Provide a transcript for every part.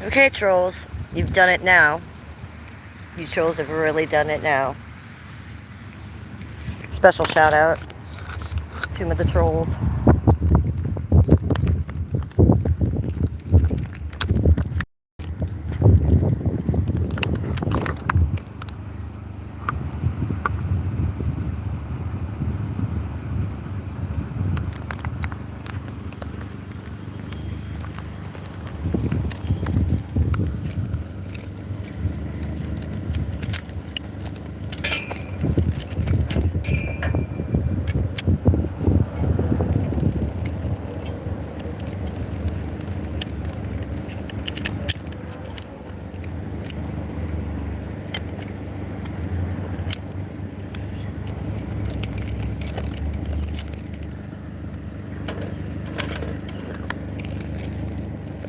Okay, trolls, you've done it now. You trolls have really done it now. Special shout out to some of the trolls.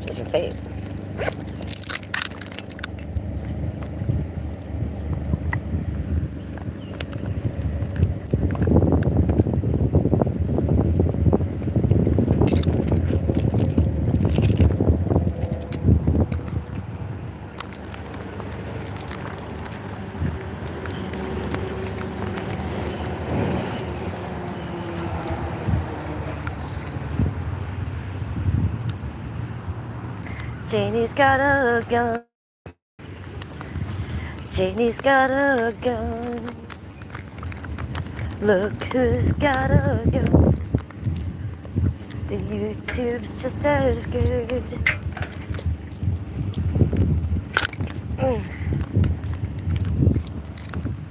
There's your fate. Janie's got a gun. Janie's got a gun. Look who's got a gun. The YouTube's just as good.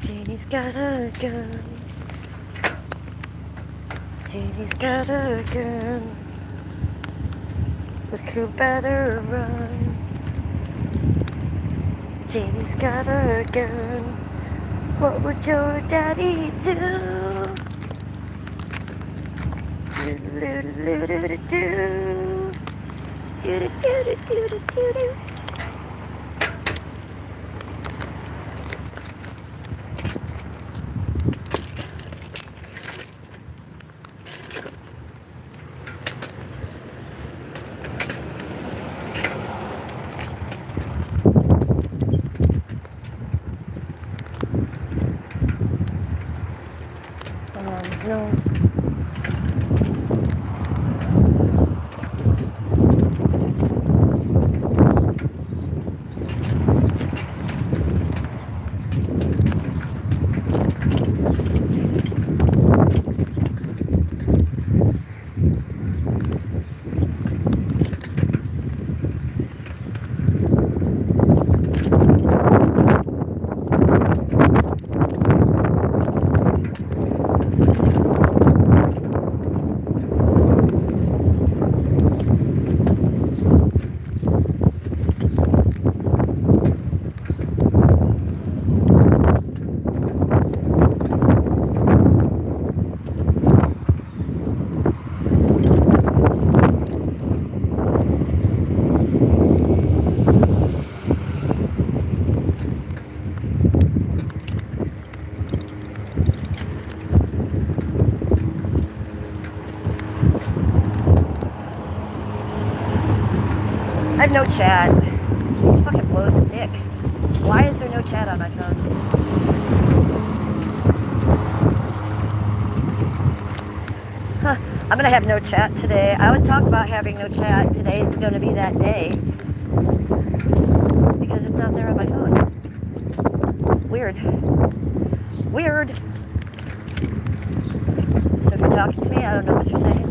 Janie's got a gun. Janie's got a gun. Look who better run. Janie's got a gun. What would your daddy do? Do-do-do-do-do-do. No. I have no chat. It fucking blows a dick. Why is there no chat on my phone? Huh. I'm gonna have no chat today. I was talking about having no chat. Today is gonna be that day. Because it's not there on my phone. Weird. Weird. So if you're talking to me, I don't know what you're saying.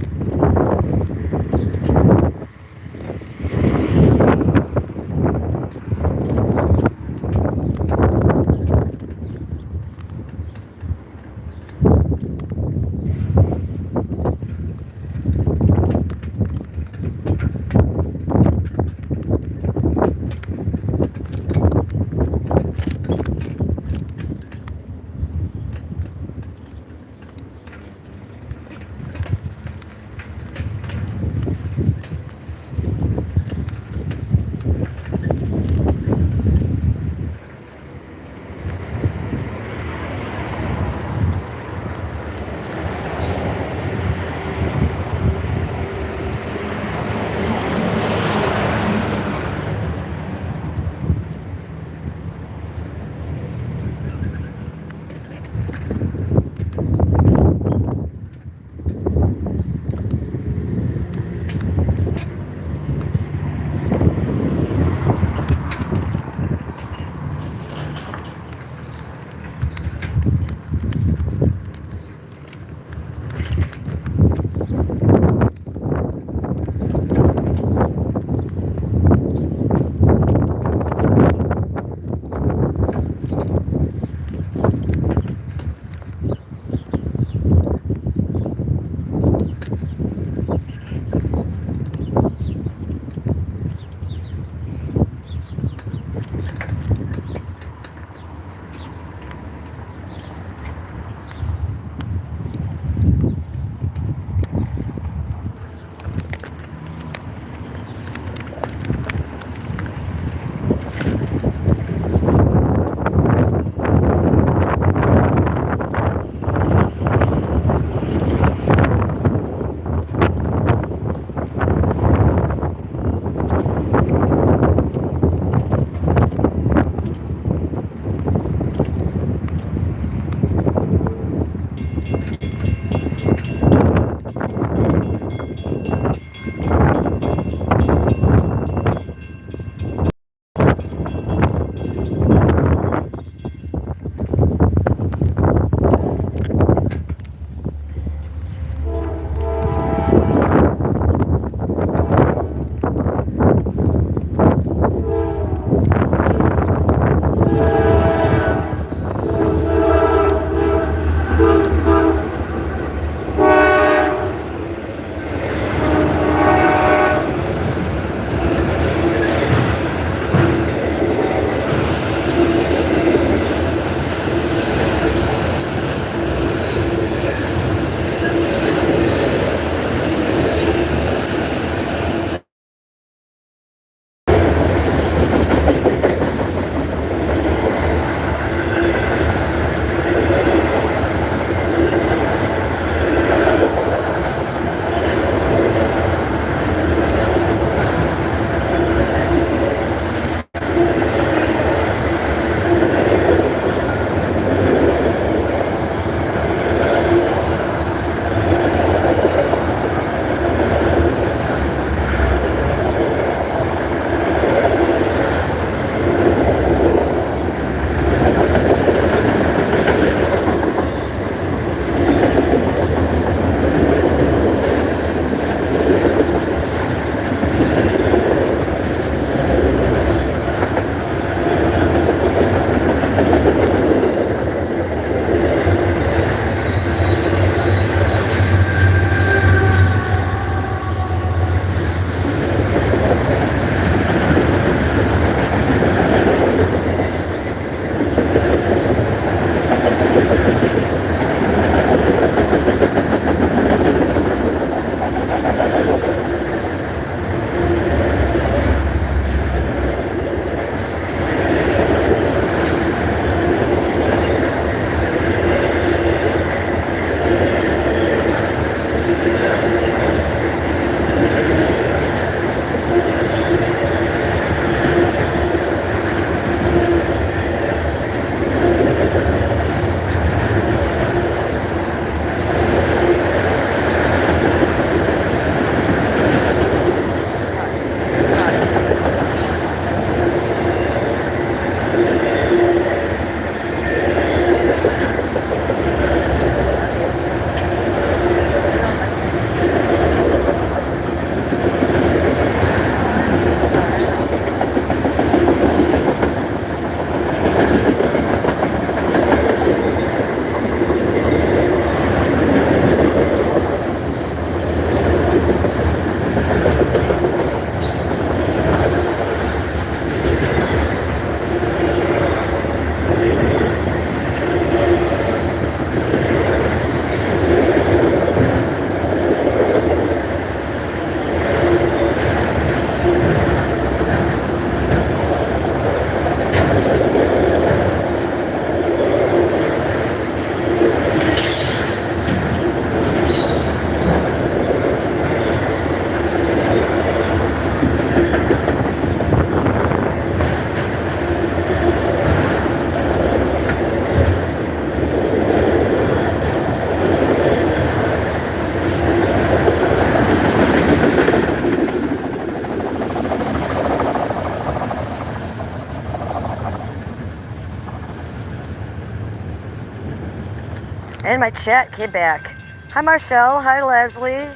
And my chat came back. Hi, Marshall. Hi, Leslie.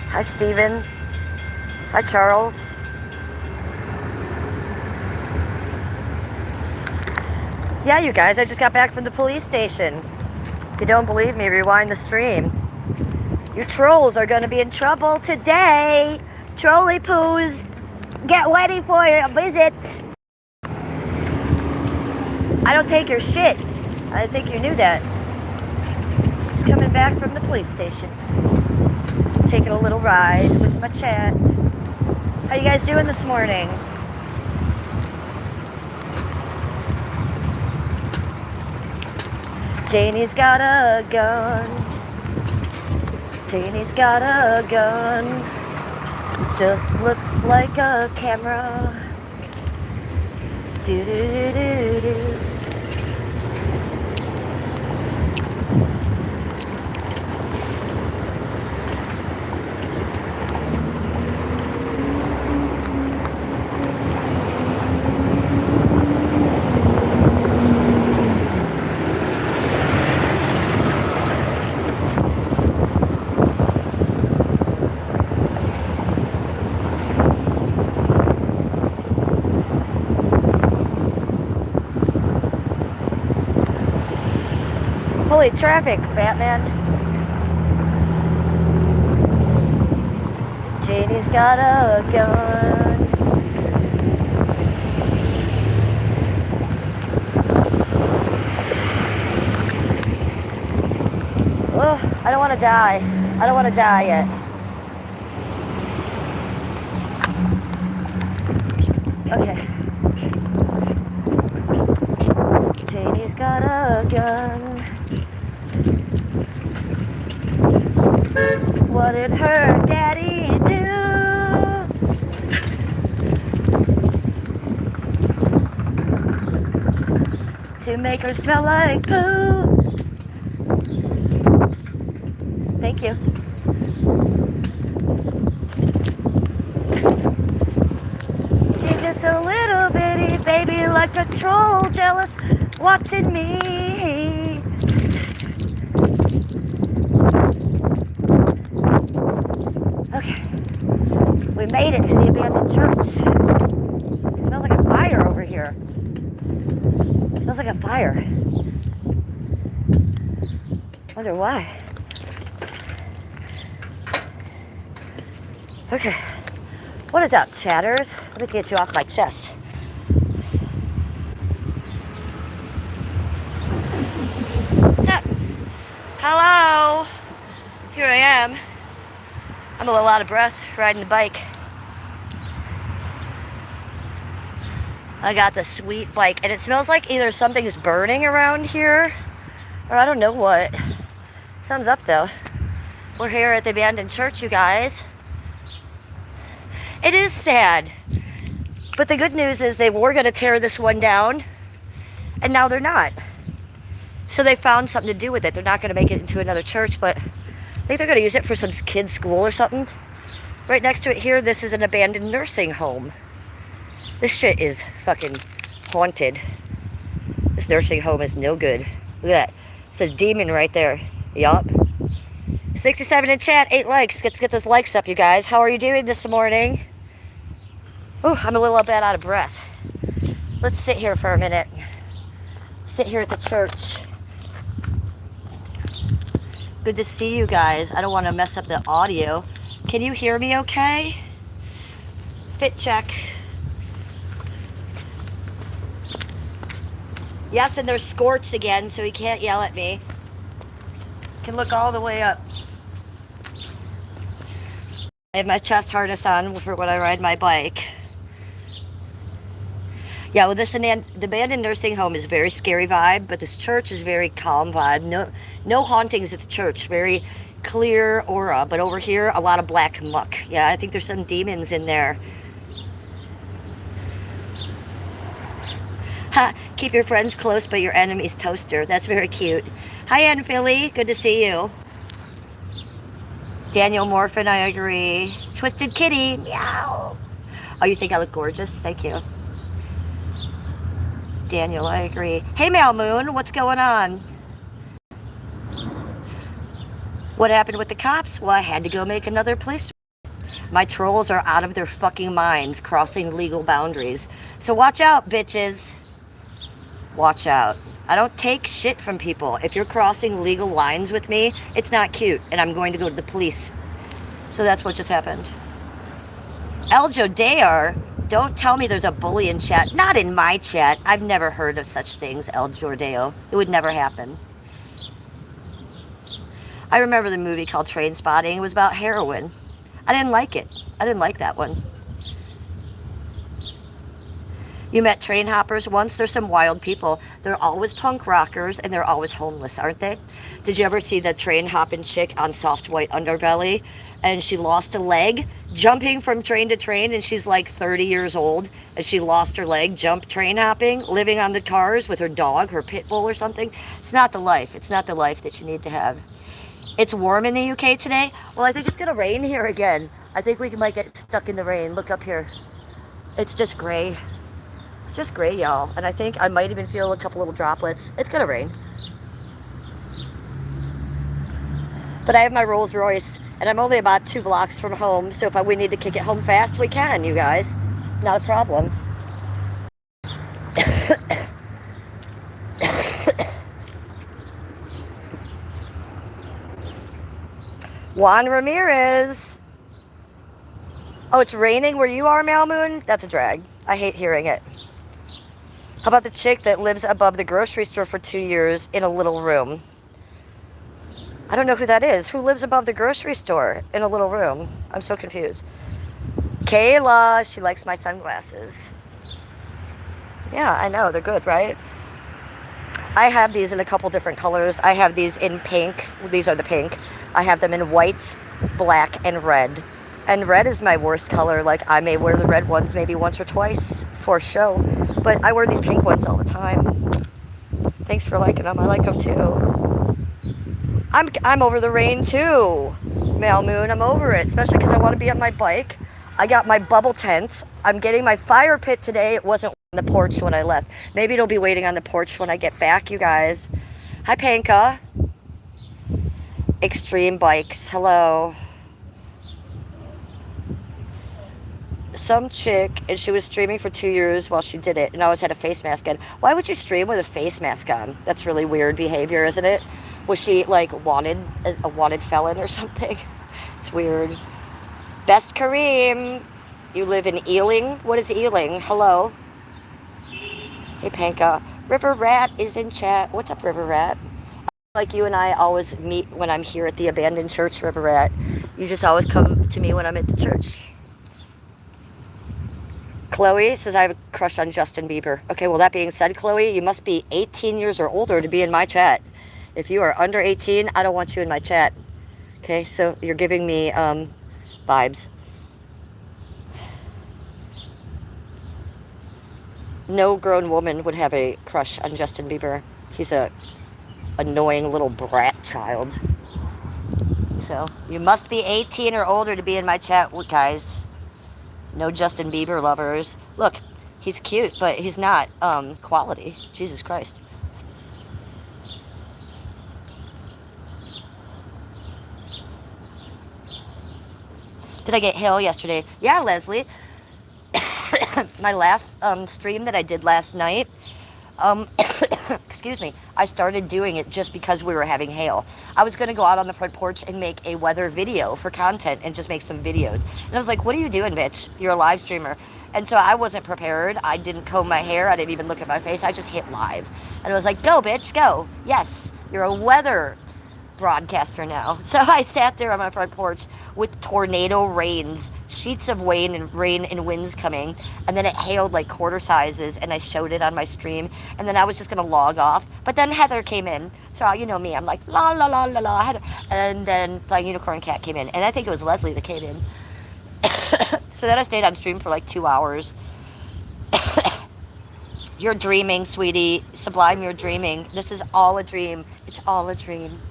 Hi, Steven. Hi, Charles. Yeah, you guys, I just got back from the police station. If you don't believe me, rewind the stream. You trolls are going to be in trouble today. Trolley poos, get ready for your visit. I don't take your shit. I think you knew that. Just coming back from the police station. Taking a little ride with my chat. How you guys doing this morning? Janie's got a gun. Janie's got a gun. Just looks like a camera. Do do do do do. Holy traffic, Batman. Janie's got a gun. Oh, I don't want to die. I don't want to die yet. Okay. Janie's got a gun. What did her daddy do to make her smell like poo? Thank you. She's just a little bitty baby like a troll, jealous, watching me. Okay, we made it to the abandoned church. It smells like a fire over here. It smells like a fire. Wonder why. Okay, what is up, chatters? Let me get you off my chest. What's up? Hello. Here I am. I'm a little out of breath riding the bike. I got the sweet bike, and it smells like either something is burning around here, or I don't know what. Thumbs up though. We're here at the abandoned church, you guys. It is sad, but the good news is they were going to tear this one down, and now they're not. So they found something to do with it. They're not going to make it into another church, but I think they're going to use it for some kids' school or something. Right next to it here, this is an abandoned nursing home. This shit is fucking haunted. This nursing home is no good. Look at that. It says demon right there. Yup. 67 in chat, 8 likes. Let's get those likes up, you guys. How are you doing this morning? Oh, I'm a little bit out of breath. Let's sit here for a minute. Sit here at the church. Good to see you guys. I don't want to mess up the audio. Can you hear me okay? Fit check. Yes, and there's scorts again, so he can't yell at me. Can look all the way up. I have my chest harness on for when I ride my bike. Yeah, well, the abandoned nursing home is very scary vibe, but this church is very calm vibe. No hauntings at the church. Very clear aura. But over here, a lot of black muck. Yeah, I think there's some demons in there. Ha! Keep your friends close, but your enemies toaster. That's very cute. Hi, Ann Philly. Good to see you. Daniel Morphin, I agree. Twisted Kitty. Meow. Oh, you think I look gorgeous? Thank you. Daniel, I agree. Hey, Mal Moon. What's going on? What happened with the cops? Well, I had to go make another police. My trolls are out of their fucking minds, crossing legal boundaries. So watch out, bitches. Watch out. I don't take shit from people. If you're crossing legal lines with me, it's not cute, and I'm going to go to the police. So that's what just happened. Eljo Dayar, don't tell me there's a bully in chat. Not in my chat. I've never heard of such things, El Jordeo. It would never happen. I remember the movie called Train Spotting. It was about heroin. I didn't like it. I didn't like that one. You met train hoppers once? They're some wild people. They're always punk rockers and they're always homeless, aren't they? Did you ever see the train hopping chick on Soft White Underbelly? And she lost a leg jumping from train to train, and she's like 30 years old, and she lost her leg, jump train hopping, living on the cars with her dog, her pit bull or something. It's not the life. It's not the life that you need to have. It's warm in the UK today. Well, I think it's going to rain here again. I think we might get stuck in the rain. Look up here. It's just gray. It's just gray, y'all. And I think I might even feel a couple little droplets. It's going to rain. But I have my Rolls Royce, and I'm only about 2 blocks from home. So if we need to kick it home fast, we can, you guys. Not a problem. Juan Ramirez. Oh, it's raining where you are, Malmoon? That's a drag. I hate hearing it. How about the chick that lives above the grocery store for 2 years in a little room? I don't know who that is. Who lives above the grocery store in a little room? I'm so confused. Kayla, she likes my sunglasses. Yeah, I know. They're good, right? I have these in a couple different colors. I have these in pink. These are the pink. I have them in white, black, and red. And red is my worst color. Like, I may wear the red ones maybe once or twice for show. But I wear these pink ones all the time. Thanks for liking them. I like them too. I'm over the rain too, Mal Moon. I'm over it, especially because I want to be on my bike. I got my bubble tent. I'm getting my fire pit today. It wasn't on the porch when I left. Maybe it'll be waiting on the porch when I get back, you guys. Hi, Panka. Extreme Bikes. Hello. Some chick, and she was streaming for 2 years while she did it, and always had a face mask on. Why would you stream with a face mask on? That's really weird behavior, isn't it? Was she like a wanted felon or something? It's weird. Best Kareem. You live in Ealing? What is Ealing? Hello. Hey, Panka. River Rat is in chat. What's up, River Rat? Like you and I always meet when I'm here at the abandoned church, River Rat. You just always come to me when I'm at the church. Chloe says I have a crush on Justin Bieber. Okay, well, that being said, Chloe, you must be 18 years or older to be in my chat. If you are under 18, I don't want you in my chat. Okay, so you're giving me vibes. No grown woman would have a crush on Justin Bieber. He's a annoying little brat child. So you must be 18 or older to be in my chat, guys. No Justin Bieber lovers. Look, he's cute, but he's not quality. Jesus Christ. Did I get hail yesterday? Yeah, Leslie. My last stream that I did last night, excuse me, I started doing it just because we were having hail. I was going to go out on the front porch and make a weather video for content and just make some videos. And I was like, what are you doing, bitch? You're a live streamer. And so I wasn't prepared. I didn't comb my hair. I didn't even look at my face. I just hit live. And I was like, go, bitch, go. Yes, you're a weather broadcaster now. So I sat there on my front porch with tornado rains, sheets of rain and winds coming, and then it hailed like quarter sizes, and I showed it on my stream, and then I was just gonna log off, but then Heather came in. So you know me, I'm like la la la la la, Heather. And then Flying Unicorn Cat came in, and I think it was Leslie that came in. So then I stayed on stream for like 2 hours. You're dreaming, sweetie. Sublime, you're dreaming. This is all a dream. It's all a dream.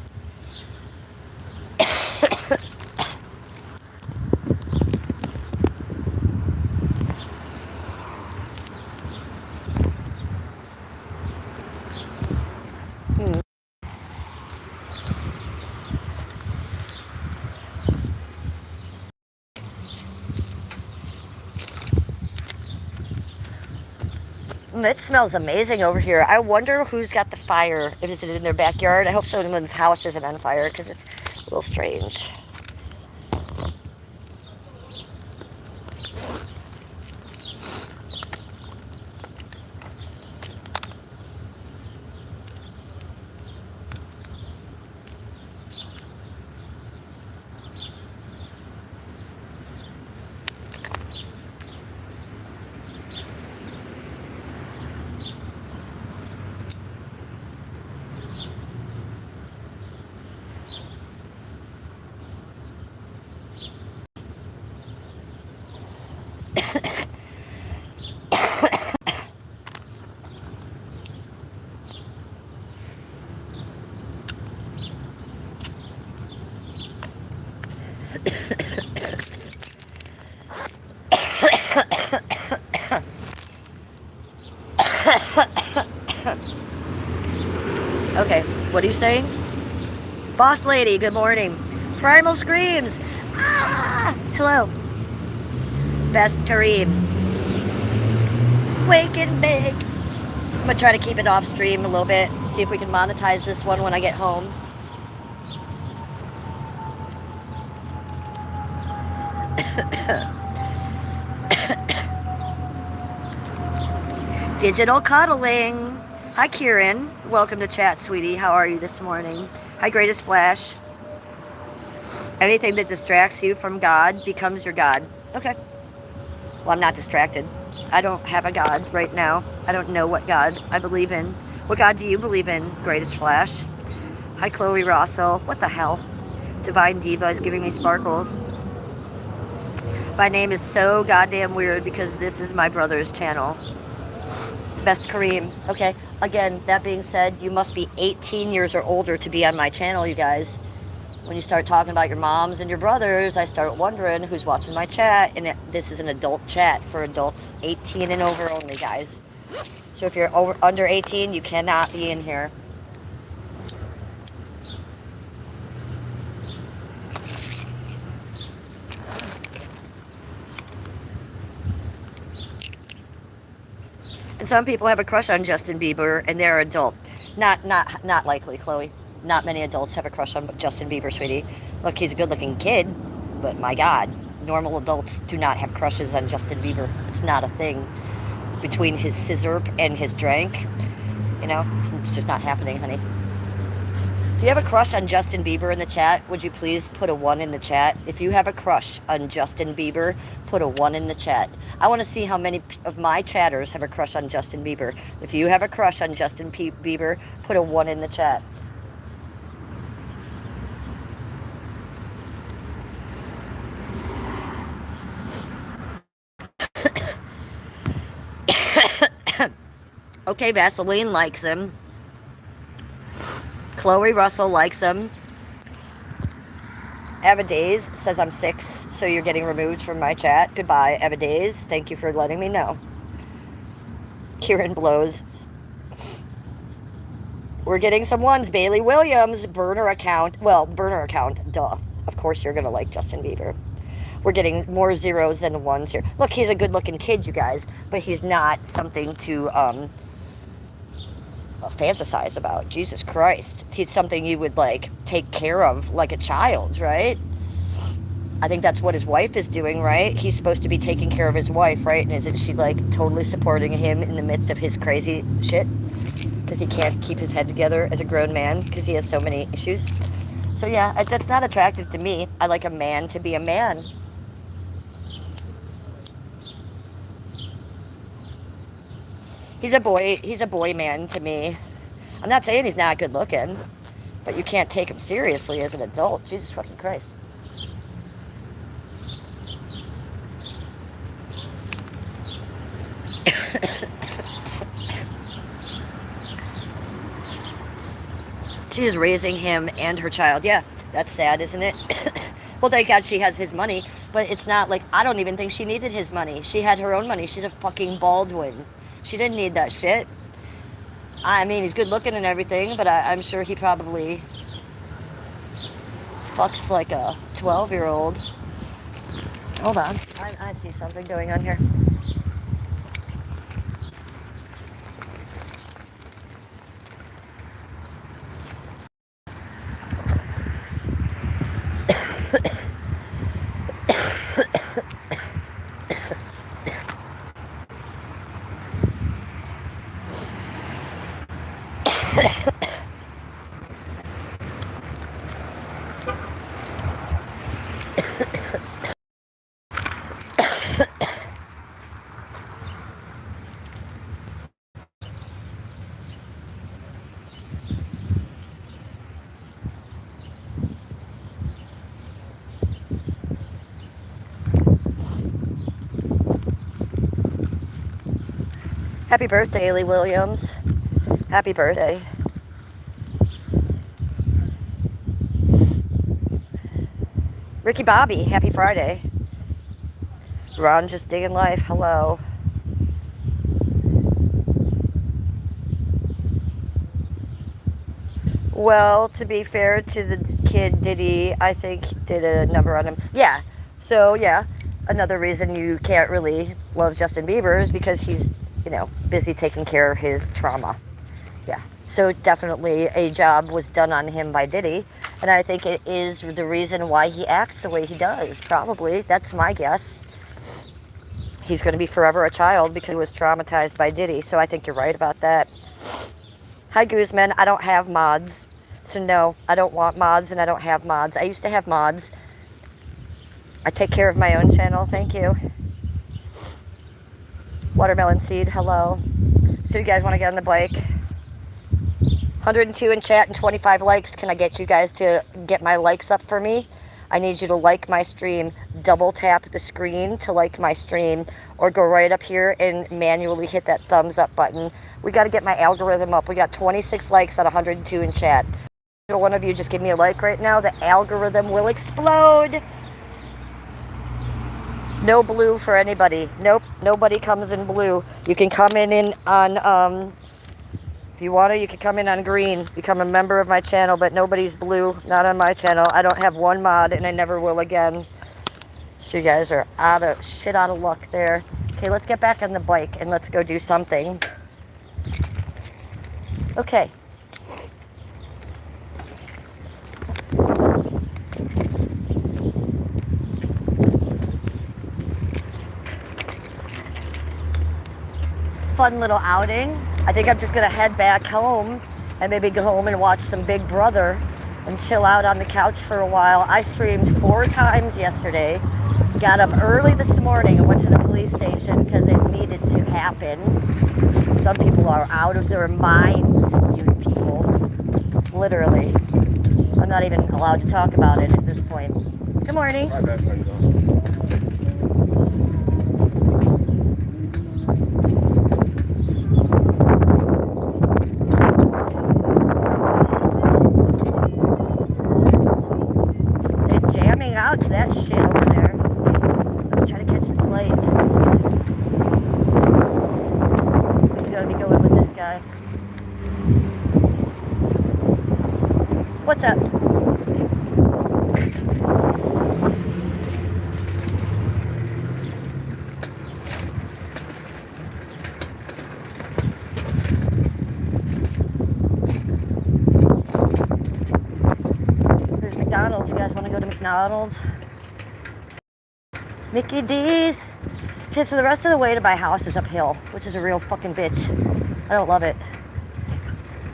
It smells amazing over here. I wonder who's got the fire. Is it in their backyard? I hope someone's house isn't on fire because it's a little strange. Okay, what are you saying? Boss lady, good morning. Primal screams. Ah! Hello. Best Kareem. Wake and bake. I'm gonna try to keep it off stream a little bit. See if we can monetize this one when I get home. Digital cuddling. Hi, Kieran. Welcome to chat, sweetie. How are you this morning? Hi, Greatest Flash. Anything that distracts you from God becomes your God. Okay. Well, I'm not distracted. I don't have a God right now. I don't know what God I believe in. What God do you believe in, Greatest Flash? Hi, Chloe Russell. What the hell? Divine Diva is giving me sparkles. My name is so goddamn weird because this is my brother's channel. Best Kareem. Okay, again, that being said, you must be 18 years or older to be on my channel, you guys. When you start talking about your moms and your brothers, I start wondering who's watching my chat. And this is an adult chat for adults 18 and over only, guys. So if you're under 18, you cannot be in here. And some people have a crush on Justin Bieber, and they're adult. Not likely, Chloe. Not many adults have a crush on Justin Bieber, sweetie. Look, he's a good-looking kid, but my God, normal adults do not have crushes on Justin Bieber. It's not a thing. Between his scissor and his drank, you know, it's just not happening, honey. If you have a crush on Justin Bieber in the chat, would you please put a 1 in the chat? If you have a crush on Justin Bieber, put a 1 in the chat. I want to see how many of my chatters have a crush on Justin Bieber. If you have a crush on Justin Bieber, put a 1 in the chat. Okay, Vaseline likes him. Chloe Russell likes him. Eva Days says I'm 6, so you're getting removed from my chat. Goodbye, Eva Days. Thank you for letting me know. Kieran blows. We're getting some ones. Bailey Williams, burner account. Well, burner account, duh. Of course you're going to like Justin Bieber. We're getting more zeros than ones here. Look, he's a good-looking kid, you guys, but he's not something to fantasize about. Jesus Christ. He's something you would, like, take care of like a child, right? I think that's what his wife is doing, right? He's supposed to be taking care of his wife, right? And isn't she, like, totally supporting him in the midst of his crazy shit? Because he can't keep his head together as a grown man because he has so many issues. So, yeah, that's not attractive to me. I like a man to be a man. He's a boy man to me. I'm not saying he's not good looking, but you can't take him seriously as an adult. Jesus fucking Christ. She is raising him and her child. Yeah, that's sad, isn't it? Well, thank God she has his money, but it's not like, I don't even think she needed his money. She had her own money. She's a fucking Baldwin. She didn't need that shit. I mean, he's good looking and everything, but I'm sure he probably fucks like a 12-year-old. Hold on. I see something going on here. Happy birthday, Haley Williams. Happy birthday. Ricky Bobby, happy Friday. Ron just digging life, hello. Well, to be fair to the kid, Diddy, I think, did a number on him. Yeah, so yeah, another reason you can't really love Justin Bieber is because he's, busy taking care of his trauma. Yeah, so definitely a job was done on him by Diddy, and I think it is the reason why he acts the way he does, probably. That's my guess. He's going to be forever a child because he was traumatized by Diddy, so I think you're right about that. Hi, Guzman. I don't have mods, so no, I don't want mods, and I don't have mods. I used to have mods. I take care of my own channel, thank you. Watermelon Seed, hello. So you guys want to get on the bike? 102 in chat and 25 likes. Can I get you guys to get my likes up for me? I need you to like my stream. Double tap the screen to like my stream, or go right up here and manually hit that thumbs up button. We got to get my algorithm up. We got 26 likes at 102 in chat. One of you just give me a like right now. The algorithm will explode. No blue for anybody. Nope, nobody comes in blue. You can come in on, if you want to, you can come in on green. Become a member of my channel, but nobody's blue. Not on my channel. I don't have one mod, and I never will again. So you guys are out of luck there. Okay, let's get back on the bike, and let's go do something. Okay. Fun little outing. I think I'm just gonna head back home and maybe go home and watch some Big Brother and chill out on the couch for a while. I streamed 4 times yesterday, got up early this morning and went to the police station because it needed to happen. Some people are out of their minds, you people. Literally. I'm not even allowed to talk about it at this point. Good morning. My bad, friend. Out to that shit over there. Let's try to catch this light. We gotta be going with this guy. What's up? McDonald's. You guys want to go to McDonald's? Mickey D's. Okay, so the rest of the way to my house is uphill, which is a real fucking bitch. I don't love it.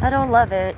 I don't love it.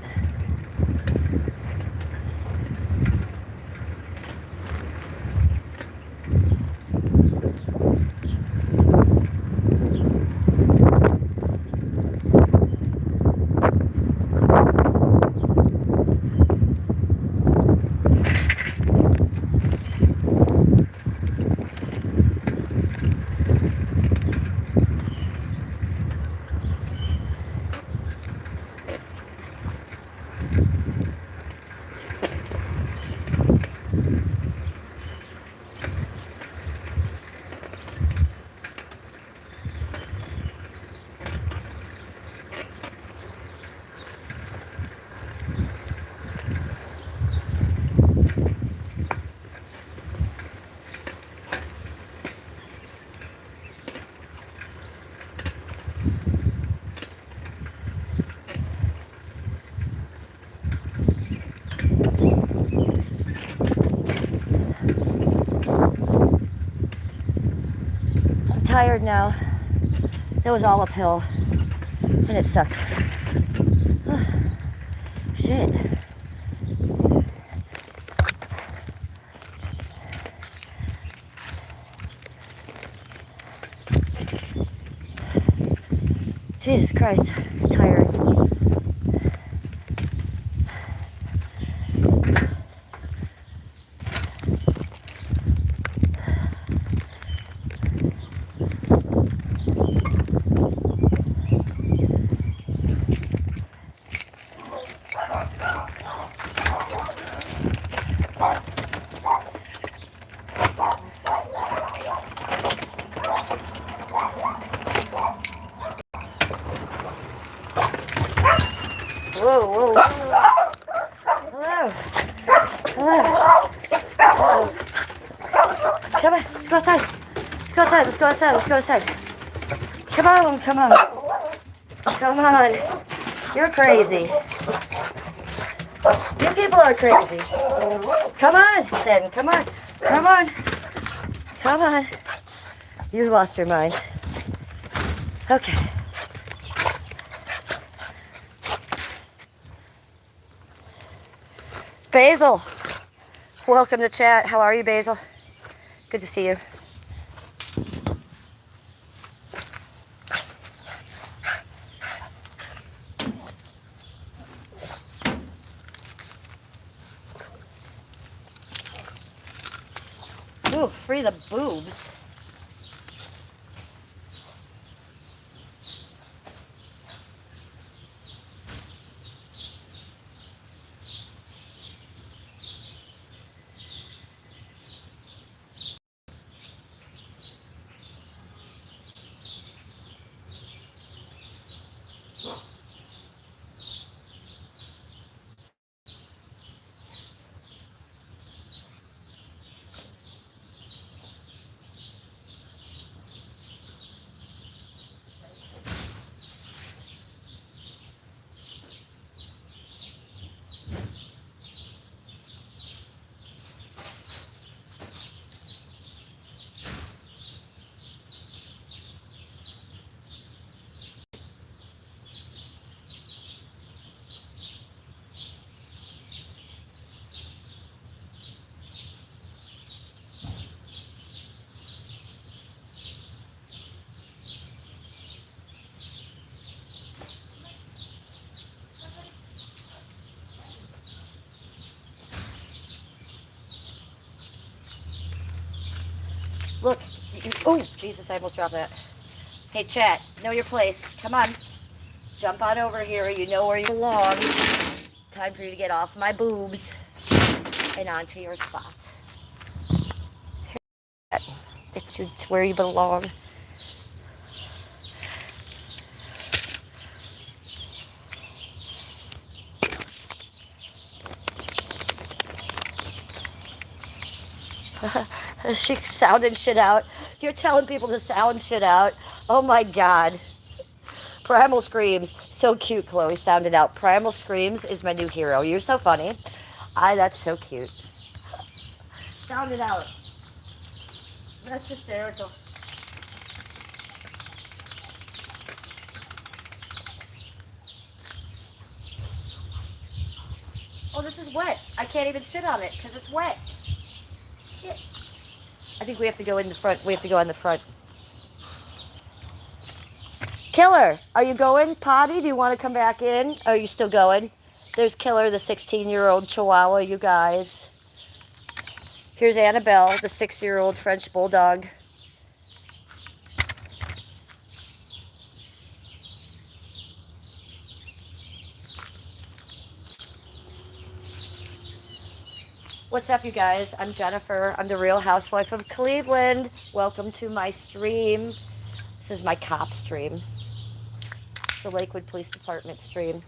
tired now. That was all uphill. And it sucked. Oh, shit. Jesus Christ, it's tiring. Whoa, whoa, whoa. Hello. Hello. Hello. Come on, let's go outside. Let's go outside, let's go outside, let's go outside. Come on, come on. Come on. You're crazy. You people are crazy. Come on, then. Come on. Come on. Come on. You lost your mind. Okay. Basil, welcome to chat. How are you, Basil? Good to see you. Ooh, free the boobs. Look. Oh, Jesus, I almost dropped that. Hey, chat, know your place. Come on. Jump on over here. You know where you belong. Time for you to get off my boobs and onto your spot. It's where you belong. She's sounding shit out. You're telling people to sound shit out. Oh my God. Primal Screams. So cute, Chloe sounded out. Primal Screams is my new hero. You're so funny. That's so cute. Sounded out. That's hysterical. Oh, this is wet. I can't even sit on it because it's wet. Shit. I think we have to go in the front. We have to go on the front. Killer, are you going potty? Do you want to come back in? Are you still going? There's Killer, the 16-year-old Chihuahua, you guys. Here's Annabelle, the 6-year-old French Bulldog. What's up, you guys? I'm Jennifer. I'm the Real Housewife of Cleveland. Welcome to my stream. This is my cop stream. It's the Lakewood Police Department stream.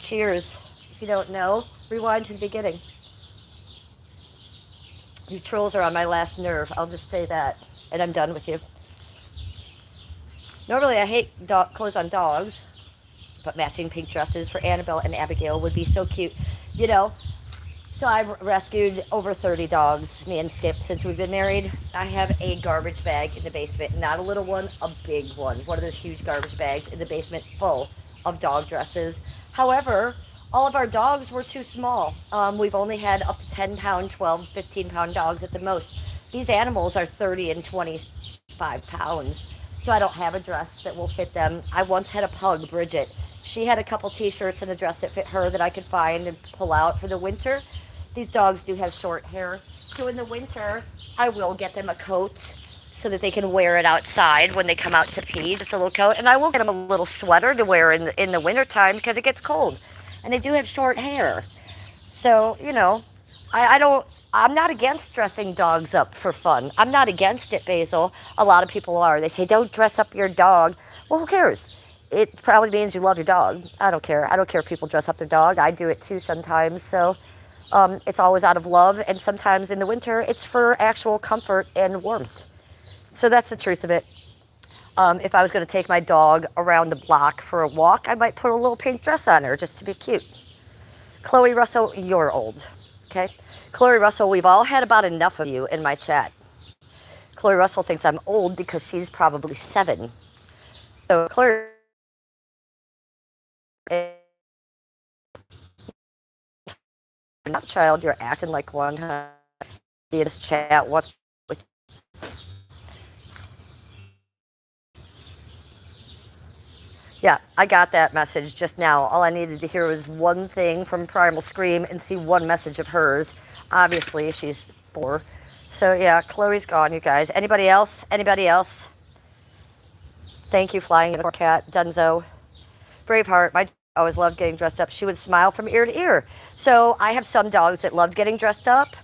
Cheers. If you don't know, rewind to the beginning. You trolls are on my last nerve. I'll just say that. And I'm done with you. Normally, I hate clothes on dogs, but matching pink dresses for Annabelle and Abigail would be so cute. You know, So I've rescued over 30 dogs, me and Skip, since we've been married. I have a garbage bag in the basement, not a little one, a big one of those huge garbage bags in the basement full of dog dresses. However, all of our dogs were too small. We've only had up to 10-pound, 12, 15-pound dogs at the most. These animals are 30 and 25 pounds, so I don't have a dress that will fit them. I once had a pug, Bridget. She had a couple t-shirts and a dress that fit her that I could find and pull out for the winter. These dogs do have short hair, so in the winter I will get them a coat so that they can wear it outside when they come out to pee, just a little coat. And I will get them a little sweater to wear in the winter time because it gets cold. And they do have short hair. So, I don't, I'm not against dressing dogs up for fun. I'm not against it, Basil. A lot of people are. They say, don't dress up your dog. Well, who cares? It probably means you love your dog. I don't care. I don't care if people dress up their dog. I do it too sometimes. So it's always out of love. And sometimes in the winter, it's for actual comfort and warmth. So that's the truth of it. If I was going to take my dog around the block for a walk, I might put a little pink dress on her just to be cute. Chloe Russell, you're old. Okay? Chloe Russell, we've all had about enough of you in my chat. Chloe Russell thinks I'm old because she's probably 7. So Chloe, you're not a child, you're acting like one. Huh? This chat wants with. Yeah, I got that message just now. All I needed to hear was one thing from Primal Scream and see one message of hers. Obviously, she's 4. So yeah, Chloe's gone, you guys. Anybody else? Anybody else? Thank you, Flying Cat, Dunzo. Braveheart, my dog always loved getting dressed up. She would smile from ear to ear. So I have some dogs that loved getting dressed up,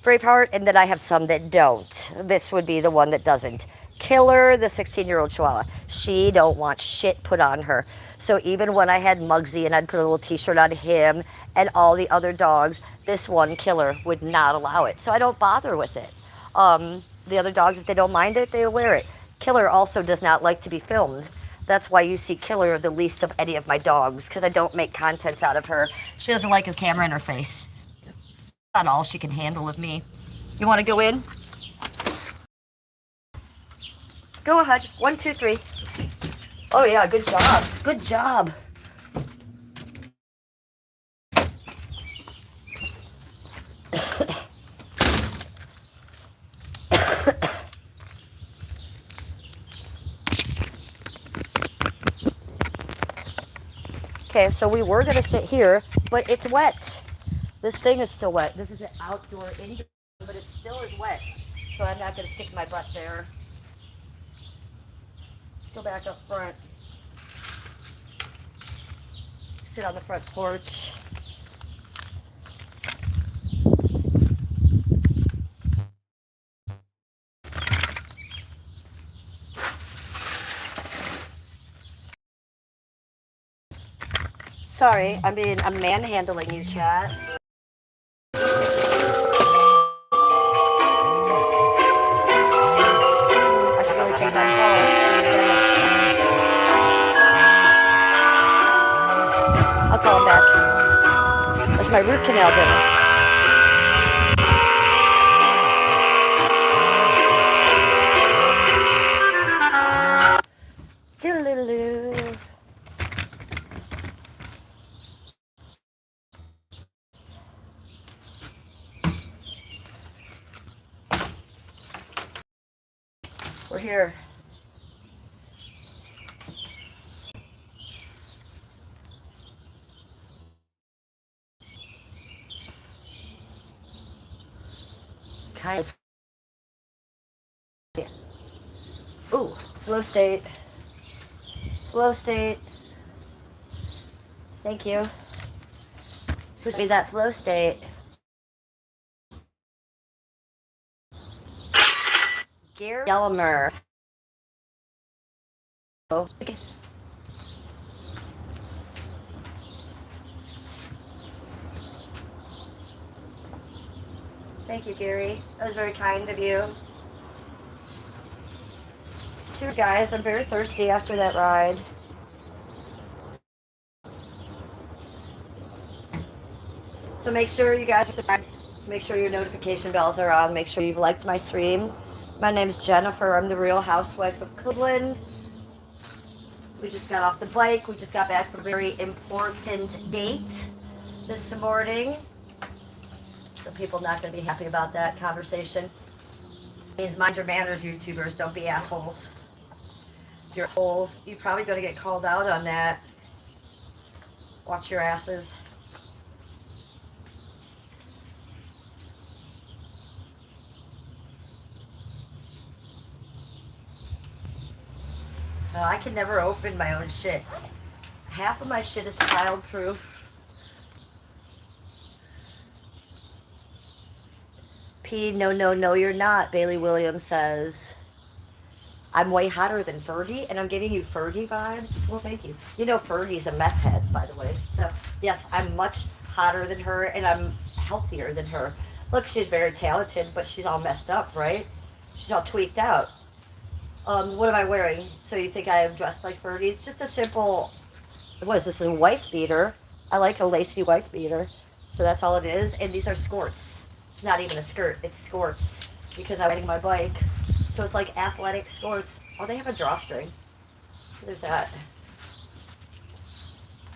Braveheart, and then I have some that don't. This would be the one that doesn't. Killer, the 16-year-old Chihuahua. She don't want shit put on her. So even when I had Muggsy and I'd put a little t-shirt on him and all the other dogs, this one, Killer, would not allow it. So I don't bother with it. The other dogs, if they don't mind it, they wear it. Killer also does not like to be filmed. That's why you see Killer the least of any of my dogs, because I don't make content out of her. She doesn't like a camera in her face. Not all she can handle of me. You want to go in? Go ahead. 1, 2, 3. Oh yeah, good job. Good job. Okay, so we were going to sit here, but it's wet. This thing is still wet. This is an outdoor indoor, but it still is wet. So I'm not going to stick my butt there. Let's go back up front. Sit on the front porch. Sorry, I'm manhandling you, chat. I should really take that call to the dentist. I'll call him back. That's my root canal dentist. Doo-doo-doo-doo. We're here. Guys. Ooh, flow state. Flow state. Thank you. Who's me that flow state? Gary Yelmer. Oh, okay. Thank you, Gary. That was very kind of you. Sure, guys, I'm very thirsty after that ride. So So make sure you guys are subscribed. Make sure your notification bells are on. Make sure you've liked my stream. My name's Jennifer. I'm the Real Housewife of Cleveland. We just got off the bike. We just got back from a very important date this morning. Some people not going to be happy about that conversation. It means mind your manners, YouTubers. Don't be assholes. If you're assholes, you're probably going to get called out on that. Watch your asses. I can never open my own shit. Half of my shit is child-proof. P, no, you're not, Bailey Williams says. I'm way hotter than Fergie, and I'm giving you Fergie vibes. Well, thank you. You know Fergie's a meth head, by the way. So, yes, I'm much hotter than her, and I'm healthier than her. Look, she's very talented, but she's all messed up, right? She's all tweaked out. What am I wearing? So you think I am dressed like Fergie? It's just a simple, what is this, a wife beater? I like a lacy wife beater. So that's all it is. And these are skirts. It's not even a skirt, it's skirts. Because I'm riding my bike. So it's like athletic skirts. Oh, they have a drawstring. So there's that.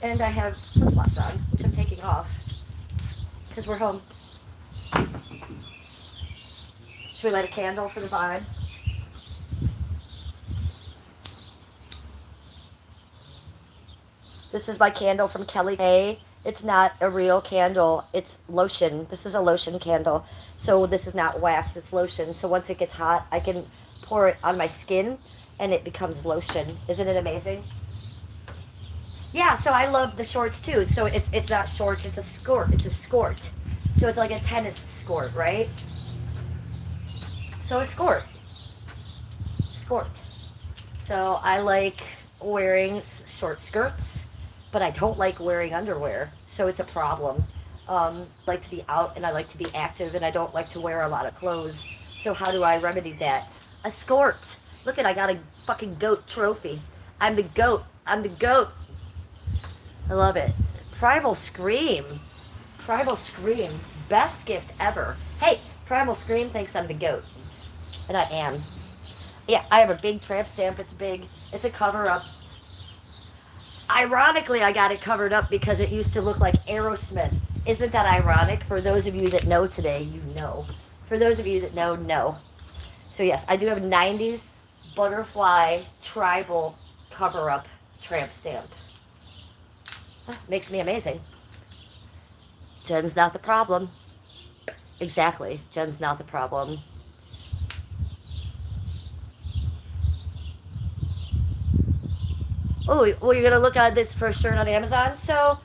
And I have flip-flops on, which I'm taking off. Because we're home. Should we light a candle for the vibe? This is my candle from Kelly May. It's not a real candle. It's lotion. This is a lotion candle. So this is not wax. It's lotion. So once it gets hot, I can pour it on my skin and it becomes lotion. Isn't it amazing? Yeah, so I love the shorts too. So it's not shorts. It's a skirt. It's a skirt. So it's like a tennis skirt, right? So a skirt. Skirt. So I like wearing short skirts. But I don't like wearing underwear, so it's a problem. I like to be out and I like to be active and I don't like to wear a lot of clothes. So how do I remedy that? A skirt. Look at, I got a fucking goat trophy. I'm the goat. I'm the goat. I love it. Primal Scream. Primal Scream. Best gift ever. Hey, Primal Scream thinks I'm the goat. And I am. Yeah, I have a big tramp stamp. It's big. It's a cover-up. Ironically, I got it covered up because it used to look like Aerosmith. Isn't that ironic? For those of you that know today, you know. For those of you that know, no. So yes, I do have a 90s butterfly tribal cover-up tramp stamp. Makes me amazing. Jen's not the problem. Exactly. Jen's not the problem. Oh, well, you're going to look at this first shirt on Amazon? So,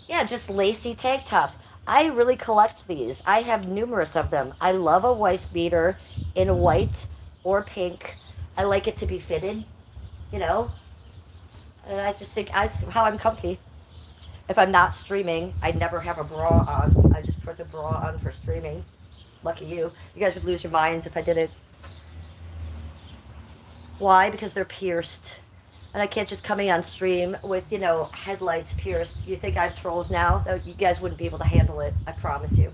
yeah, just lacy tank tops. I really collect these. I have numerous of them. I love a wife beater in white or pink. I like it to be fitted, you know? And I just think that's how I'm comfy. If I'm not streaming, I never have a bra on. I just put the bra on for streaming. Lucky you. You guys would lose your minds if I did it. Why? Because they're pierced. And I can't just come in on stream with, you know, headlights pierced. You think I have trolls now? You guys wouldn't be able to handle it. I promise you.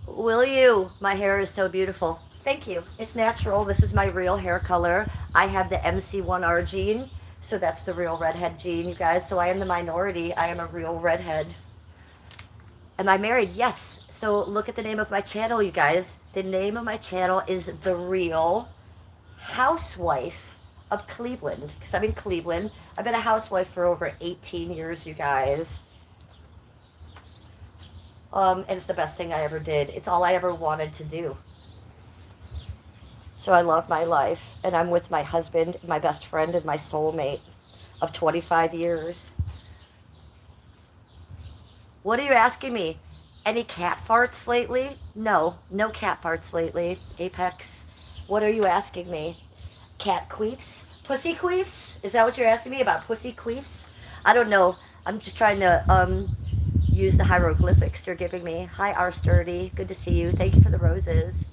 Will you? My hair is so beautiful. Thank you. It's natural. This is my real hair color. I have the MC1R gene. So that's the real redhead gene, you guys. So I am the minority. I am a real redhead. Am I married? Yes. So look at the name of my channel, you guys. The name of my channel is The Real Housewife of Cleveland, because I'm in Cleveland. I've been a housewife for over 18 years, you guys. And it's the best thing I ever did. It's all I ever wanted to do. So I love my life, and I'm with my husband, my best friend, and my soulmate of 25 years. What are you asking me? Any cat farts lately? No, no cat farts lately. Apex. What are you asking me? Cat queefs? Pussy queefs? Is that what you're asking me about, pussy queefs? I don't know. I'm just trying to use the hieroglyphics you're giving me. Hi, R. Sturdy. Good to see you. Thank you for the roses.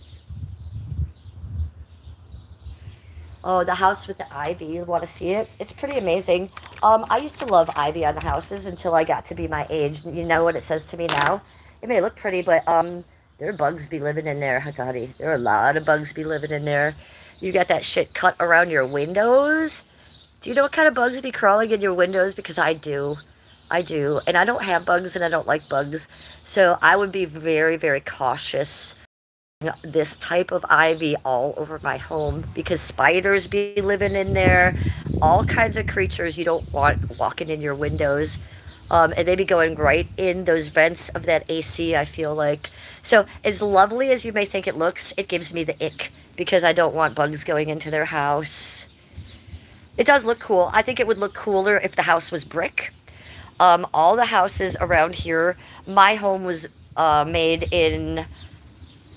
Oh, the house with the ivy. You want to see it? It's pretty amazing. I used to love ivy on the houses until I got to be my age. You know what it says to me now? It may look pretty, but there are bugs be living in there, Hatati. There are a lot of bugs be living in there. You got that shit cut around your windows. Do you know what kind of bugs be crawling in your windows? Because I do. I do. And I don't have bugs and I don't like bugs. So I would be very, very cautious this type of ivy all over my home because spiders be living in there, all kinds of creatures you don't want walking in your windows. And they be going right in those vents of that AC, I feel like. So, as lovely as you may think it looks, it gives me the ick because I don't want bugs going into their house. It does look cool. I think it would look cooler if the house was brick. All the houses around here, my home was made in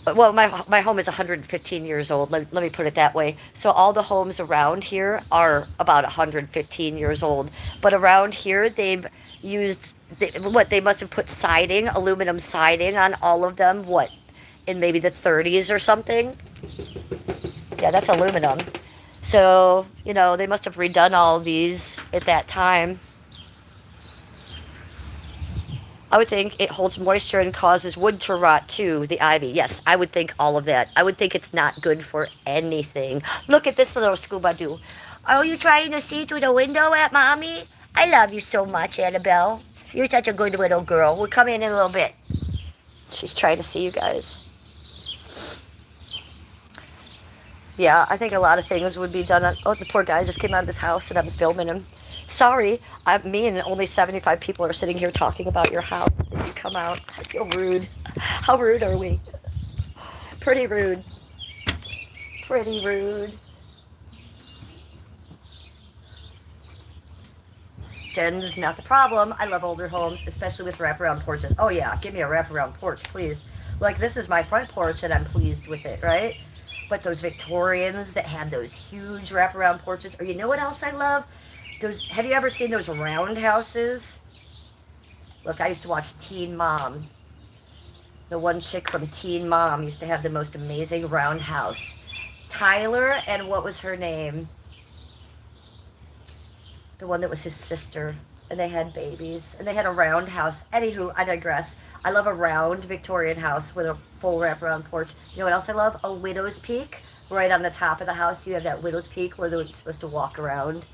well, my home is 115 years old. Let me put it that way. So all the homes around here are about 115 years old. But around here, they've used what they must have put siding, aluminum siding on all of them. What, in maybe the 30s or something? Yeah, that's aluminum. So they must have redone all these at that time. I would think it holds moisture and causes wood to rot too, the ivy. Yes, I would think all of that. I would think it's not good for anything. Look at this little scuba doo. Are you trying to see through the window at mommy? I love you so much, Annabelle. You're such a good little girl. We'll come in a little bit. She's trying to see you guys. Yeah, I think a lot of things would be done. Oh, the poor guy just came out of his house and I'm filming him. Sorry, me and only 75 people are sitting here talking about your house. You come out. I feel rude. How rude are we? Pretty rude. Pretty rude. Jen's not the problem. I love older homes, especially with wraparound porches. Oh yeah, give me a wraparound porch, please. Like this is my front porch and I'm pleased with it, right? But those Victorians that had those huge wraparound porches, or you know what else I love? Have you ever seen those round houses? Look, I used to watch Teen Mom. The one chick from Teen Mom used to have the most amazing round house. Tyler, and what was her name? The one that was his sister. And they had babies. And they had a round house. Anywho, I digress. I love a round Victorian house with a full wraparound porch. You know what else I love? A widow's peak. Right on the top of the house, you have that widow's peak where they're supposed to walk around.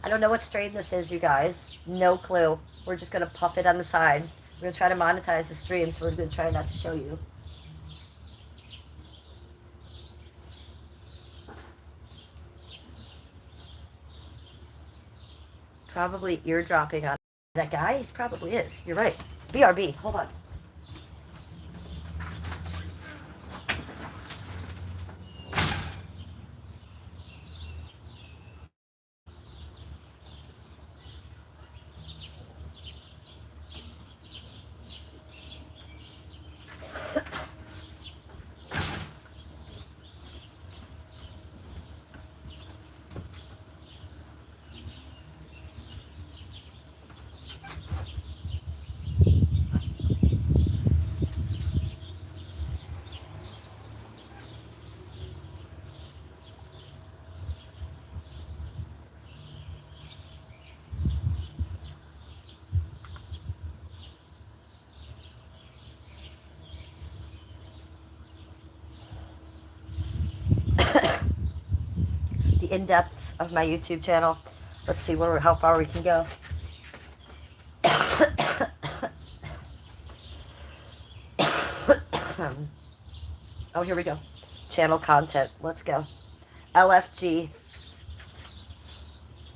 I don't know what strain this is, you guys. No clue. We're just going to puff it on the side. We're going to try to monetize the stream, so we're going to try not to show you. Probably eardropping on that guy. He probably is. You're right. BRB. Hold on. The in-depths of my YouTube channel. Let's see how far we can go. Oh, here we go. Channel content. Let's go. LFG.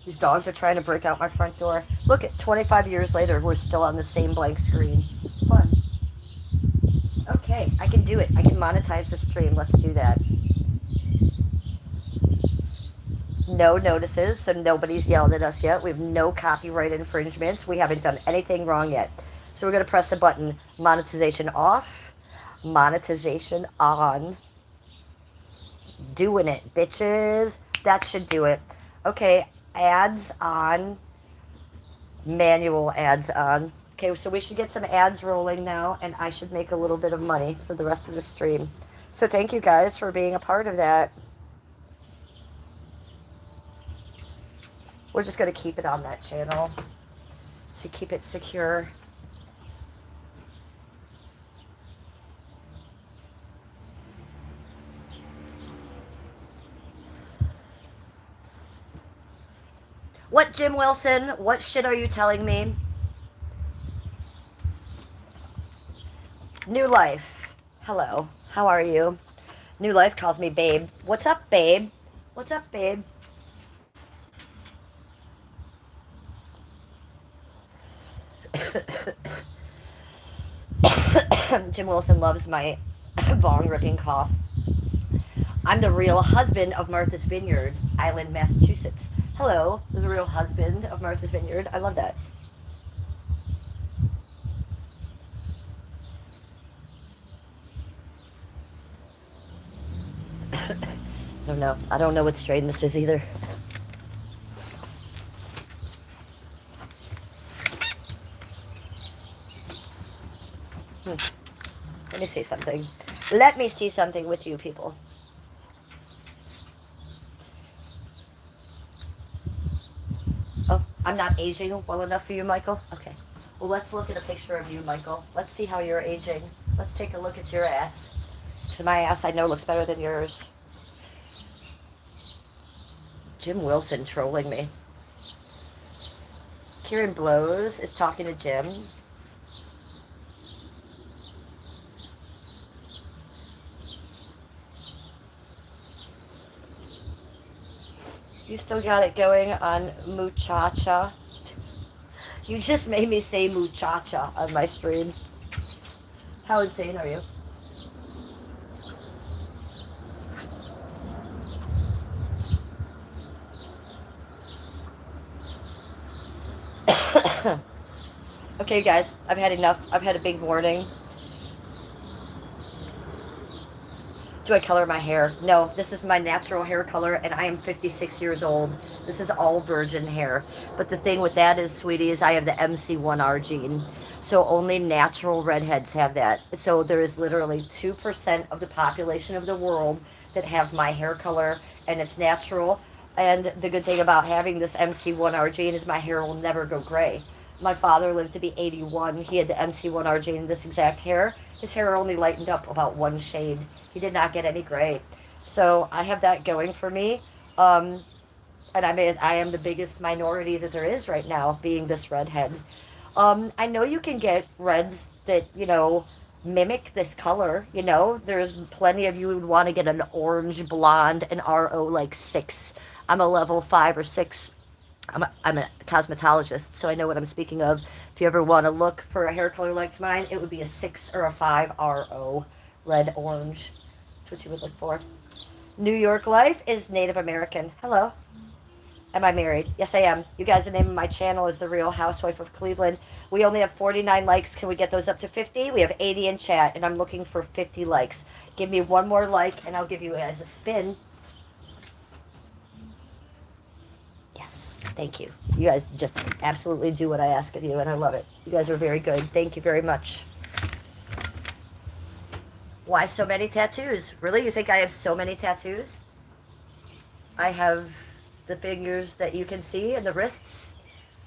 These dogs are trying to break out my front door. Look at 25 years later, we're still on the same blank screen. Fun. Okay, I can do it. I can monetize the stream. Let's do that. No notices, so nobody's yelled at us yet. We have no copyright infringements. We haven't done anything wrong yet. So we're going to press the button, monetization off, monetization on. Doing it, bitches. That should do it. Okay, ads on, manual ads on. Okay, so we should get some ads rolling now, and I should make a little bit of money for the rest of the stream. So thank you guys for being a part of that. We're just going to keep it on that channel to keep it secure. What, Jim Wilson? What shit are you telling me? New Life. Hello. How are you? New Life calls me babe. What's up, babe? What's up, babe? Jim Wilson loves my bong ripping cough. I'm the real husband of Martha's Vineyard, Island, Massachusetts. Hello, the real husband of Martha's Vineyard. I love that. I don't know. I don't know what strain this is either. Let me see something. Let me see something with you people. Oh, I'm not aging well enough for you, Michael? Okay. Well, let's look at a picture of you, Michael. Let's see how you're aging. Let's take a look at your ass. Because my ass, I know, looks better than yours. Jim Wilson trolling me. Kieran Blows is talking to Jim. You still got it going on Muchacha. You just made me say Muchacha on my stream. How insane are you? Okay, guys, I've had enough. I've had a big morning. Do I color my hair? No, this is my natural hair color, and I am 56 years old. This is all virgin hair. But the thing with that is, sweetie, is I have the MC1R gene. So only natural redheads have that. So there is literally 2% of the population of the world that have my hair color, and it's natural. And the good thing about having this MC1R gene is my hair will never go gray. My father lived to be 81. He had the MC1R gene, this exact hair. His hair only lightened up about one shade. He did not get any gray. So I have that going for me. And I am the biggest minority that there is right now, being this redhead. I know you can get reds that, mimic this color. There's plenty of you who would want to get an orange blonde, an RO like 6. I'm a level 5 or 6. I'm a cosmetologist, so I know what I'm speaking of. If you ever want to look for a hair color like mine, it would be a 6 or a 5 RO, red, orange. That's what you would look for. New York Life is Native American. Hello. Am I married? Yes, I am. You guys, the name of my channel is The Real Housewife of Cleveland. We only have 49 likes. Can we get those up to 50? We have 80 in chat, and I'm looking for 50 likes. Give me one more like, and I'll give you as a spin. Yes, thank you. You guys just absolutely do what I ask of you, and I love it. You guys are very good. Thank you very much. Why so many tattoos? Really? You think I have so many tattoos? I have the fingers that you can see and the wrists.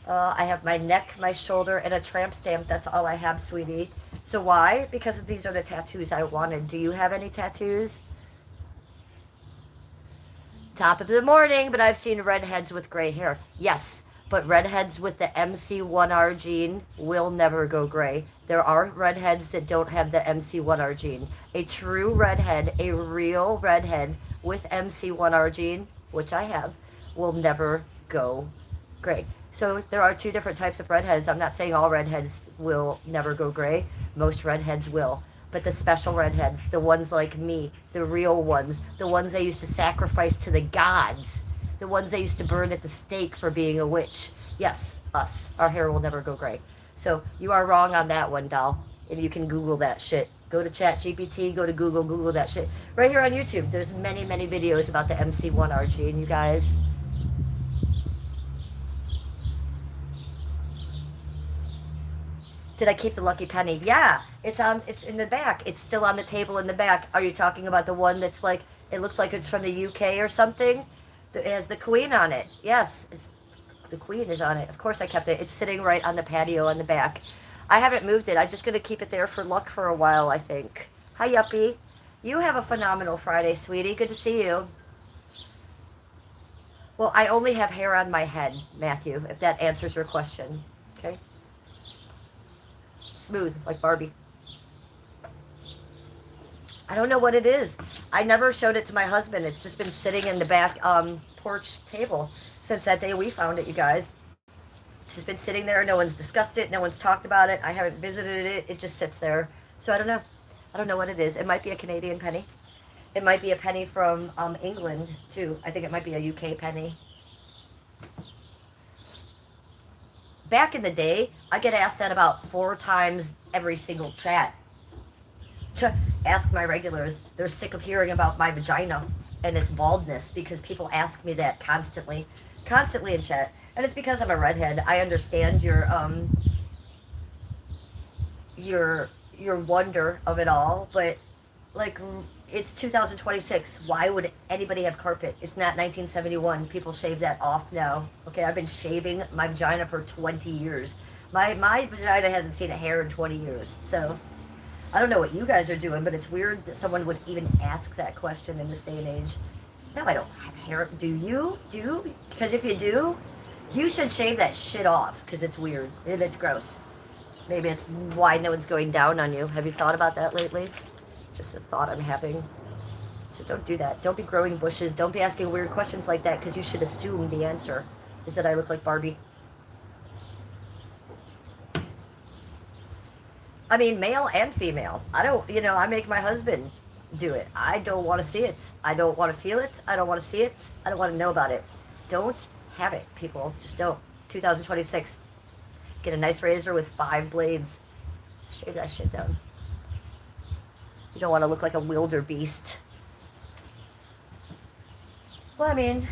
I have my neck, my shoulder, and a tramp stamp. That's all I have, sweetie. So why? Because these are the tattoos I wanted. Do you have any tattoos? Top of the morning, but I've seen redheads with gray hair. Yes, but redheads with the MC1R gene will never go gray. There are redheads that don't have the MC1R gene. A true redhead, a real redhead with MC1R gene, which I have, will never go gray. So there are two different types of redheads. I'm not saying all redheads will never go gray. Most redheads will. But the special redheads, the ones like me, the real ones, the ones they used to sacrifice to the gods, the ones they used to burn at the stake for being a witch. Yes, us. Our hair will never go gray. So you are wrong on that one, doll. And you can Google that shit. Go to ChatGPT, go to Google, Google that shit. Right here on YouTube, there's many, many videos about the MC1R gene, you guys. Did I keep the lucky penny? Yeah, it's in the back. It's still on the table in the back. Are you talking about the one that's like, it looks like it's from the UK or something? It has the Queen on it. Yes, it's The queen is on it. Of course I kept it. It's sitting right on the patio on the back. I haven't moved it. I'm just going to keep it there for luck for a while, I think. Hi, Yuppie. You have a phenomenal Friday, sweetie. Good to see you. Well, I only have hair on my head, Matthew, if that answers your question. Okay? Smooth, like Barbie. I don't know what it is. I never showed it to my husband. It's just been sitting in the back porch table since that day we found it, you guys. It's just been sitting there. No one's discussed it. No one's talked about it. I haven't visited it. It just sits there. So I don't know. I don't know what it is. It might be a Canadian penny. It might be a penny from England, too. I think it might be a UK penny. Back in the day, I get asked that about 4 times every single chat. Ask my regulars. They're sick of hearing about my vagina and its baldness because people ask me that constantly in chat. And it's because I'm a redhead. I understand your wonder of it all, but like it's 2026. Why would anybody have carpet? It's not 1971. People shave that off now. Okay, I've been shaving my vagina for 20 years. My vagina hasn't seen a hair in 20 years. So I don't know what you guys are doing, but it's weird that someone would even ask that question in this day and age. No, I don't have hair. Do you? Because if you do, you should shave that shit off because it's weird and it's gross. Maybe it's why no one's going down on you. Have you thought about that lately? Just a thought I'm having. So don't do that. Don't be growing bushes. Don't be asking weird questions like that because you should assume the answer is that I look like Barbie. I mean, male and female. I don't, I make my husband do it. I don't want to see it. I don't want to feel it. I don't want to see it. I don't want to know about it. Don't have it, people. Just don't. 2026. Get a nice razor with 5 blades. Shave that shit down. You don't want to look like a wildebeest. Well, I mean,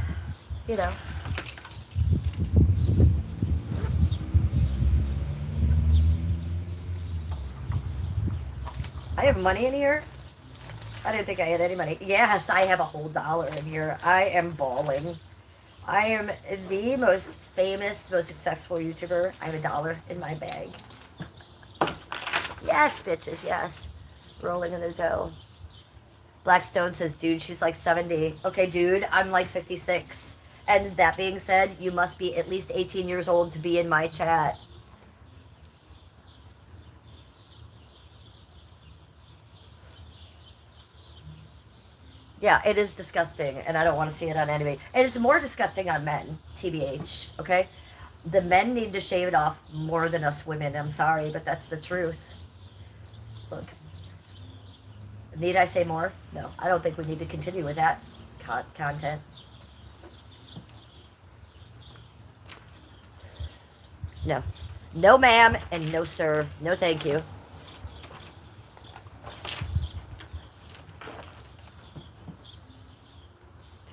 I have money in here. I didn't think I had any money. Yes, I have a whole dollar in here. I am balling. I am the most famous, most successful YouTuber. I have a dollar in my bag. Yes, bitches, yes. Rolling in the dough. Blackstone says, dude, she's like 70. Okay, dude, I'm like 56. And that being said, you must be at least 18 years old to be in my chat. Yeah, it is disgusting, and I don't want to see it on anybody. And it's more disgusting on men, TBH, okay? The men need to shave it off more than us women. I'm sorry, but that's the truth. Look. Need I say more? No, I don't think we need to continue with that content. No. No, ma'am, and no, sir. No, thank you.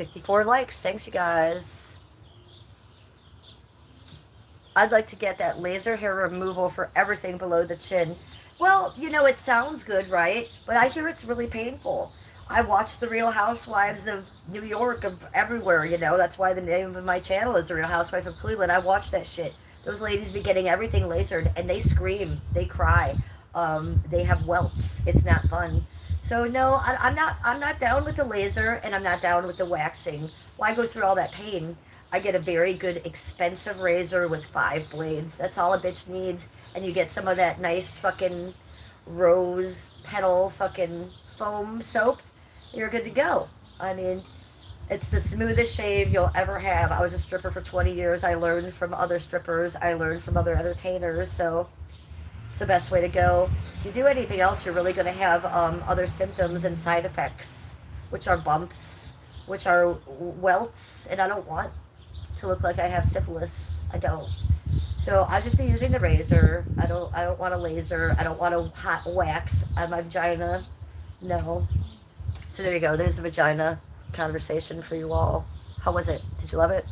$54 likes. Thanks, you guys. I'd like to get that laser hair removal for everything below the chin. Well, it sounds good, right? But I hear it's really painful. I watch the Real Housewives of New York, of everywhere, That's why the name of my channel is the Real Housewife of Cleveland. I watch that shit. Those ladies be getting everything lasered, and they scream. They cry. They have welts. It's not fun. So no, I'm not down with the laser, and I'm not down with the waxing. Why go through all that pain? I get a very good, expensive razor with 5 blades. That's all a bitch needs. And you get some of that nice fucking rose petal fucking foam soap. You're good to go. I mean, it's the smoothest shave you'll ever have. I was a stripper for 20 years. I learned from other strippers. I learned from other entertainers. So it's the best way to go. If you do anything else, you're really going to have other symptoms and side effects, which are bumps, which are welts, and I don't want to look like I have syphilis. I don't. So I'll just be using the razor. I don't want a laser. I don't want a hot wax on my vagina. No. So there you go. There's the vagina conversation for you all. How was it? Did you love it?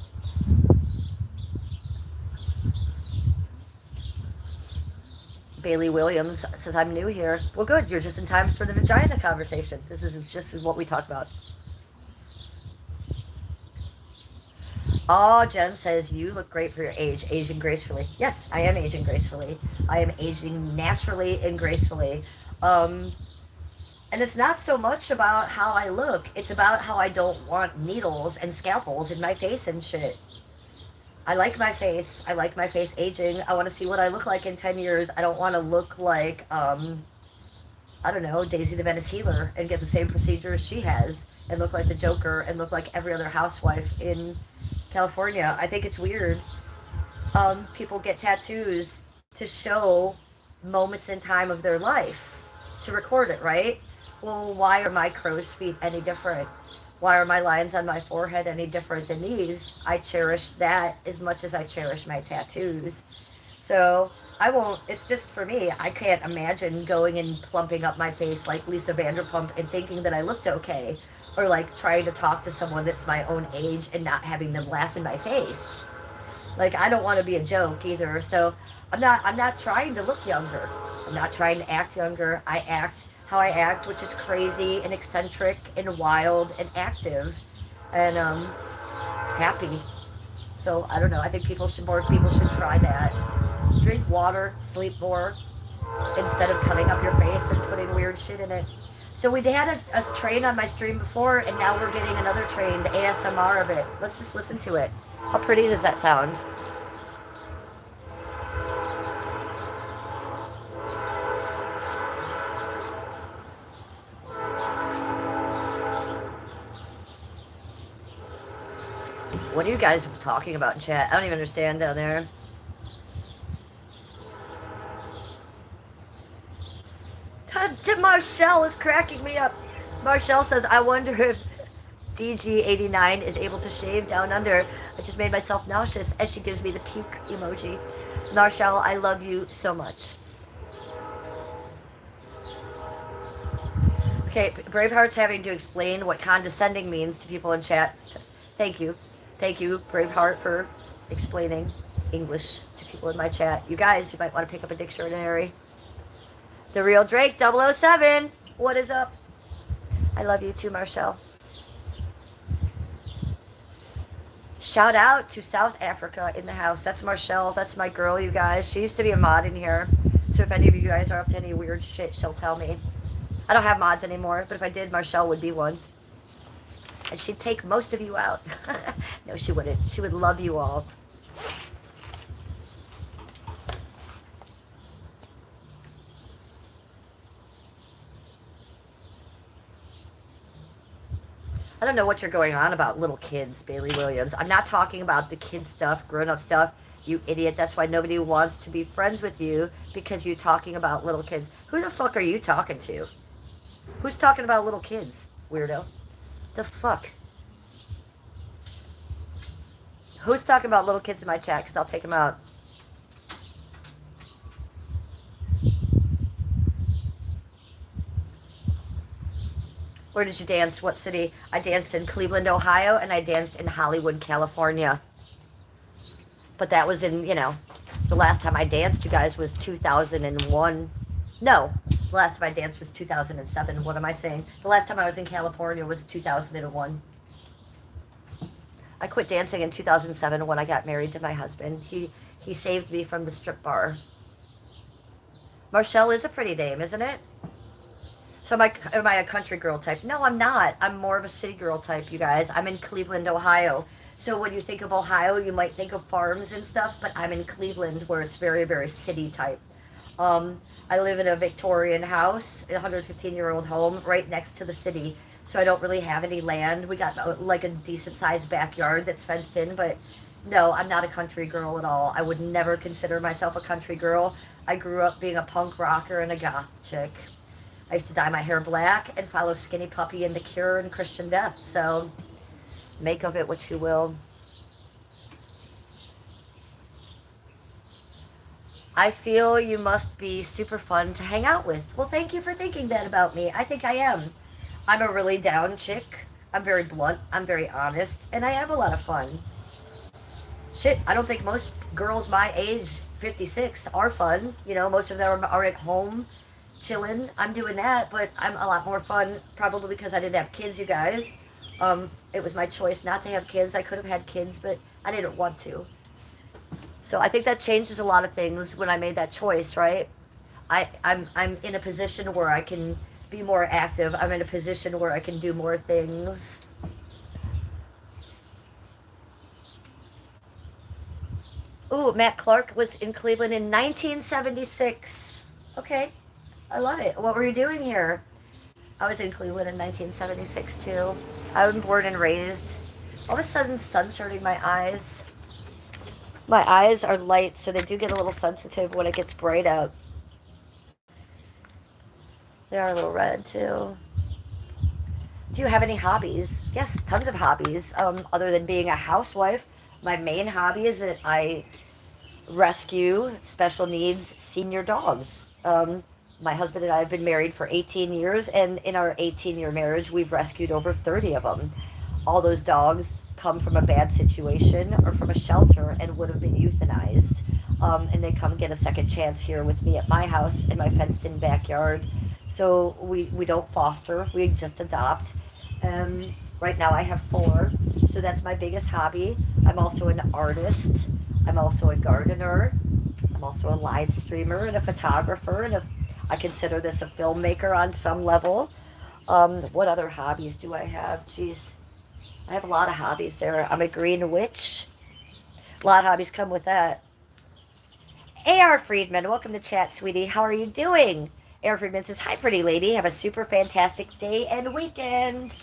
Bailey Williams says, I'm new here. Well, good. You're just in time for the vagina conversation. This is just what we talk about. Oh, Jen says, you look great for your age, aging gracefully. Yes, I am aging gracefully. I am aging naturally and gracefully. Um, and it's not so much about how I look, it's about how I don't want needles and scalpels in my face and shit. I like my face. I like my face aging. I want to see what I look like in 10 years. I don't want to look like, I don't know, Daisy the Venice Healer and get the same procedures she has and look like the Joker and look like every other housewife in California. I think it's weird. People get tattoos to show moments in time of their life to record it, right? Well, why are my crow's feet any different? Why are my lines on my forehead any different than these? I cherish that as much as I cherish my tattoos. So I won't, it's just for me. I can't imagine going and plumping up my face like Lisa Vanderpump and thinking that I looked okay. Or like trying to talk to someone that's my own age and not having them laugh in my face. Like I don't want to be a joke either. So I'm not trying to look younger. I'm not trying to act younger. I act how I act, which is crazy and eccentric and wild and active and happy. So I don't know. I think more people should try that. Drink water, sleep more, instead of cutting up your face and putting weird shit in it. So we had a train on my stream before, and now we're getting another train, the ASMR of it. Let's just listen to it. How pretty does that sound? What are you guys talking about in chat? I don't even understand down there. Marshall is cracking me up. Marshall says, I wonder if DG89 is able to shave down under. I just made myself nauseous, and she gives me the puke emoji. Marshall, I love you so much. Okay, Braveheart's having to explain what condescending means to people in chat. Thank you. Thank you, Braveheart, for explaining English to people in my chat. You guys, you might want to pick up a dictionary. The Real Drake 007. What is up? I love you too, Marshall. Shout out to South Africa in the house. That's Marshall. That's my girl, you guys. She used to be a mod in here. So if any of you guys are up to any weird shit, she'll tell me. I don't have mods anymore, but if I did, Marshall would be one. And she'd take most of you out. No, she wouldn't. She would love you all. I don't know what you're going on about little kids, Bailey Williams. I'm not talking about the kid stuff, grown-up stuff. You idiot. That's why nobody wants to be friends with you, because you're talking about little kids. Who the fuck are you talking to? Who's talking about little kids, weirdo? The fuck? Who's talking about little kids in my chat? Because I'll take them out. Where did you dance? What city? I danced in Cleveland, Ohio, and I danced in Hollywood, California. But that was in, the last time I danced, you guys, was 2001. No, the last time I danced was 2007. What am I saying? The last time I was in California was 2001. I quit dancing in 2007 when I got married to my husband. He saved me from the strip bar. Marshall is a pretty name, isn't it? So am I a country girl type? No, I'm not. I'm more of a city girl type, you guys. I'm in Cleveland, Ohio. So when you think of Ohio, you might think of farms and stuff, but I'm in Cleveland where it's very, very city type. I live in a Victorian house, a 115-year-old home right next to the city. So I don't really have any land. We got like a decent sized backyard that's fenced in, but no, I'm not a country girl at all. I would never consider myself a country girl. I grew up being a punk rocker and a goth chick. I used to dye my hair black and follow Skinny Puppy and The Cure and Christian Death. So make of it what you will. I feel you must be super fun to hang out with. Well, thank you for thinking that about me. I think I am. I'm a really down chick. I'm very blunt. I'm very honest. And I am a lot of fun. Shit, I don't think most girls my age, 56, are fun. Most of them are at home chilling. I'm doing that, but I'm a lot more fun, probably because I didn't have kids, you guys. It was my choice not to have kids. I could have had kids, but I didn't want to. So I think that changes a lot of things when I made that choice, right? I'm in a position where I can be more active. I'm in a position where I can do more things. Ooh, Matt Clark was in Cleveland in 1976. Okay, I love it. What were you doing here? I was in Cleveland in 1976 too. I was born and raised. All of a sudden, the sun's hurting my eyes. My eyes are light, so they do get a little sensitive when it gets bright out. They are a little red too. Do you have any hobbies? Yes, tons of hobbies. Other than being a housewife, my main hobby is that I rescue special needs senior dogs. My husband and I have been married for 18 years, and in our 18-year marriage, we've rescued over 30 of them. All those dogs come from a bad situation or from a shelter and would have been euthanized. And they come get a second chance here with me at my house in my fenced-in backyard. So we don't foster, we just adopt. Right now I have four, so that's my biggest hobby. I'm also an artist. I'm also a gardener. I'm also a live streamer and a photographer, and I consider this a filmmaker on some level. What other hobbies do I have? Jeez, I have a lot of hobbies there. I'm a green witch. A lot of hobbies come with that. A.R. Friedman, welcome to chat, sweetie. How are you doing? A.R. Friedman says, hi, pretty lady. Have a super fantastic day and weekend.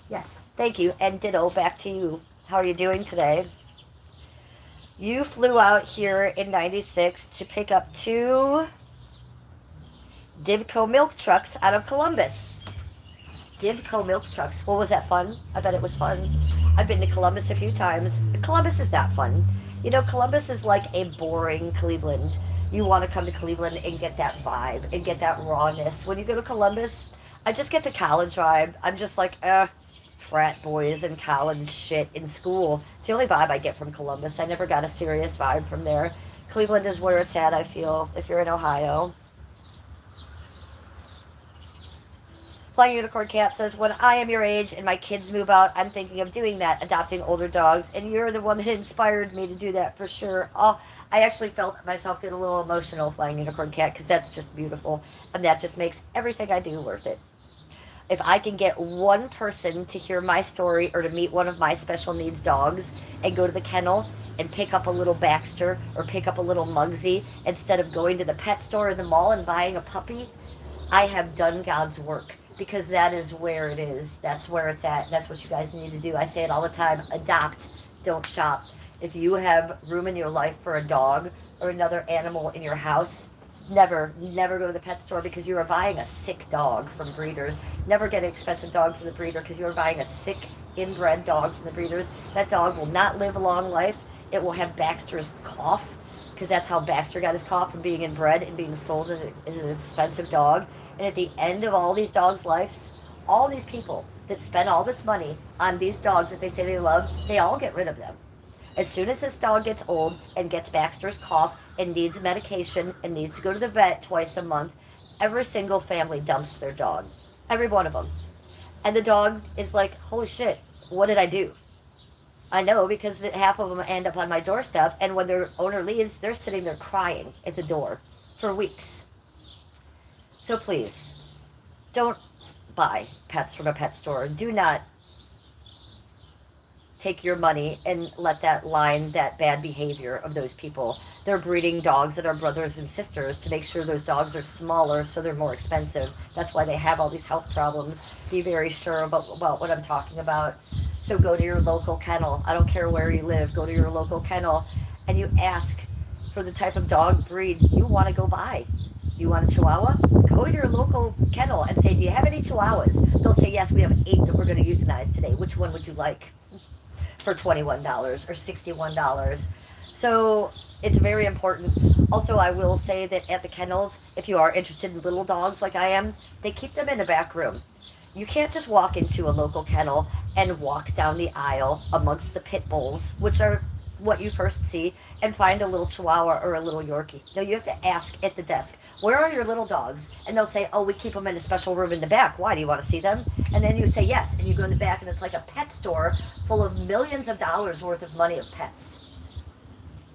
Yes, thank you. And ditto, back to you. How are you doing today? You flew out here in 96 to pick up two Divco milk trucks out of Columbus. Divco milk trucks. Well, was that fun? I bet it was fun. I've been to Columbus a few times. Columbus is not fun. You know, Columbus is like a boring Cleveland. You want to come to Cleveland and get that vibe and get that rawness. When you go to Columbus, I just get the college vibe. I'm just like, frat boys and college shit in school. It's the only vibe I get from Columbus. I never got a serious vibe from there. Cleveland is where it's at, I feel, if you're in Ohio. Flying Unicorn Cat says, when I am your age and my kids move out, I'm thinking of doing that, adopting older dogs, and you're the one that inspired me to do that for sure. Oh, I actually felt myself get a little emotional, Flying Unicorn Cat, because that's just beautiful, and that just makes everything I do worth it. If I can get one person to hear my story or to meet one of my special needs dogs and go to the kennel and pick up a little Baxter or pick up a little Mugsy instead of going to the pet store or the mall and buying a puppy, I have done God's work, because that is where it is. That's where it's at. That's what you guys need to do. I say it all the time. Adopt, don't shop. If you have room in your life for a dog or another animal in your house, never go to the pet store because you are buying a sick dog from breeders. Never get an expensive dog from the breeder because you are buying a sick inbred dog from the breeders. That dog will not live a long life. It will have Baxter's cough, because that's how Baxter got his cough, from being inbred and being sold as an expensive dog. And at the end of all these dogs' lives, all these people that spend all this money on these dogs that they say they love, they all get rid of them. As soon as this dog gets old and gets Baxter's cough and needs medication and needs to go to the vet twice a month, every single family dumps their dog. Every one of them. And the dog is like, holy shit, what did I do? I know, because half of them end up on my doorstep, and when their owner leaves, they're sitting there crying at the door for weeks. So please, don't buy pets from a pet store. Do not take your money and let that line that bad behavior of those people. They're breeding dogs that are brothers and sisters to make sure those dogs are smaller, so they're more expensive. That's why they have all these health problems. Be very sure about what I'm talking about. So go to your local kennel. I don't care where you live. Go to your local kennel and you ask for the type of dog breed you want to go buy. Do you want a Chihuahua? Go to your local kennel and say, do you have any Chihuahuas? They'll say, yes, we have 8 that we're going to euthanize today. Which one would you like? For $21 or $61. So it's very important. Also, I will say that at the kennels, if you are interested in little dogs like I am, they keep them in the back room. You can't just walk into a local kennel and walk down the aisle amongst the pit bulls, which are what you first see and find a little Chihuahua or a little Yorkie. No, you have to ask at the desk, where are your little dogs? And they'll say, oh, we keep them in a special room in the back. Why? Do you want to see them? And then you say yes, and you go in the back, and it's like a pet store full of millions of dollars worth of money of pets.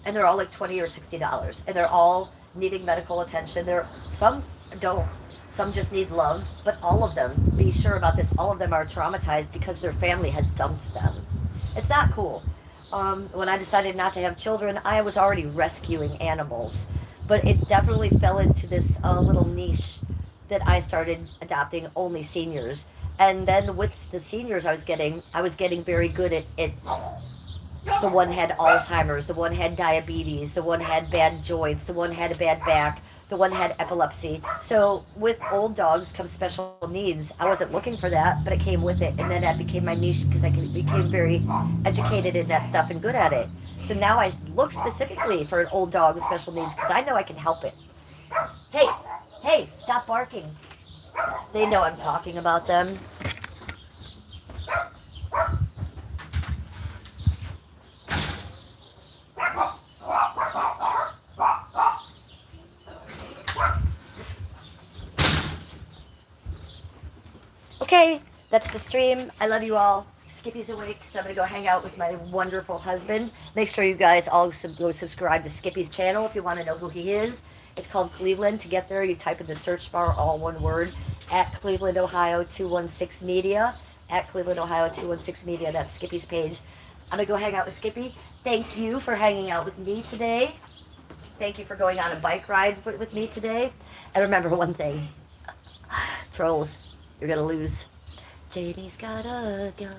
And they're all like $20 or $60, and they're all needing medical attention. Some don't. Some just need love, but all of them, be sure about this, all of them are traumatized because their family has dumped them. It's not cool. When I decided not to have children, I was already rescuing animals, but it definitely fell into this little niche that I started adopting only seniors. And then with the seniors I was getting very good at the one had Alzheimer's, the one had diabetes, the one had bad joints, the one had a bad back, the one had epilepsy. So with old dogs comes special needs. I wasn't looking for that, but it came with it, and then that became my niche because became very educated in that stuff and good at it. So now I look specifically for an old dog with special needs because I know I can help it. Hey, hey, stop barking. They know I'm talking about them. Okay, that's the stream. I love you all. Skippy's awake, so I'm going to go hang out with my wonderful husband. Make sure you guys all go subscribe to Skippy's channel if you want to know who he is. It's called Cleveland. To get there, you type in the search bar, all one word, at Cleveland, Ohio 216 Media. At Cleveland, Ohio 216 Media. That's Skippy's page. I'm going to go hang out with Skippy. Thank you for hanging out with me today. Thank you for going on a bike ride with me today. And remember one thing. Trolls, you're going to lose. JD's got a gun.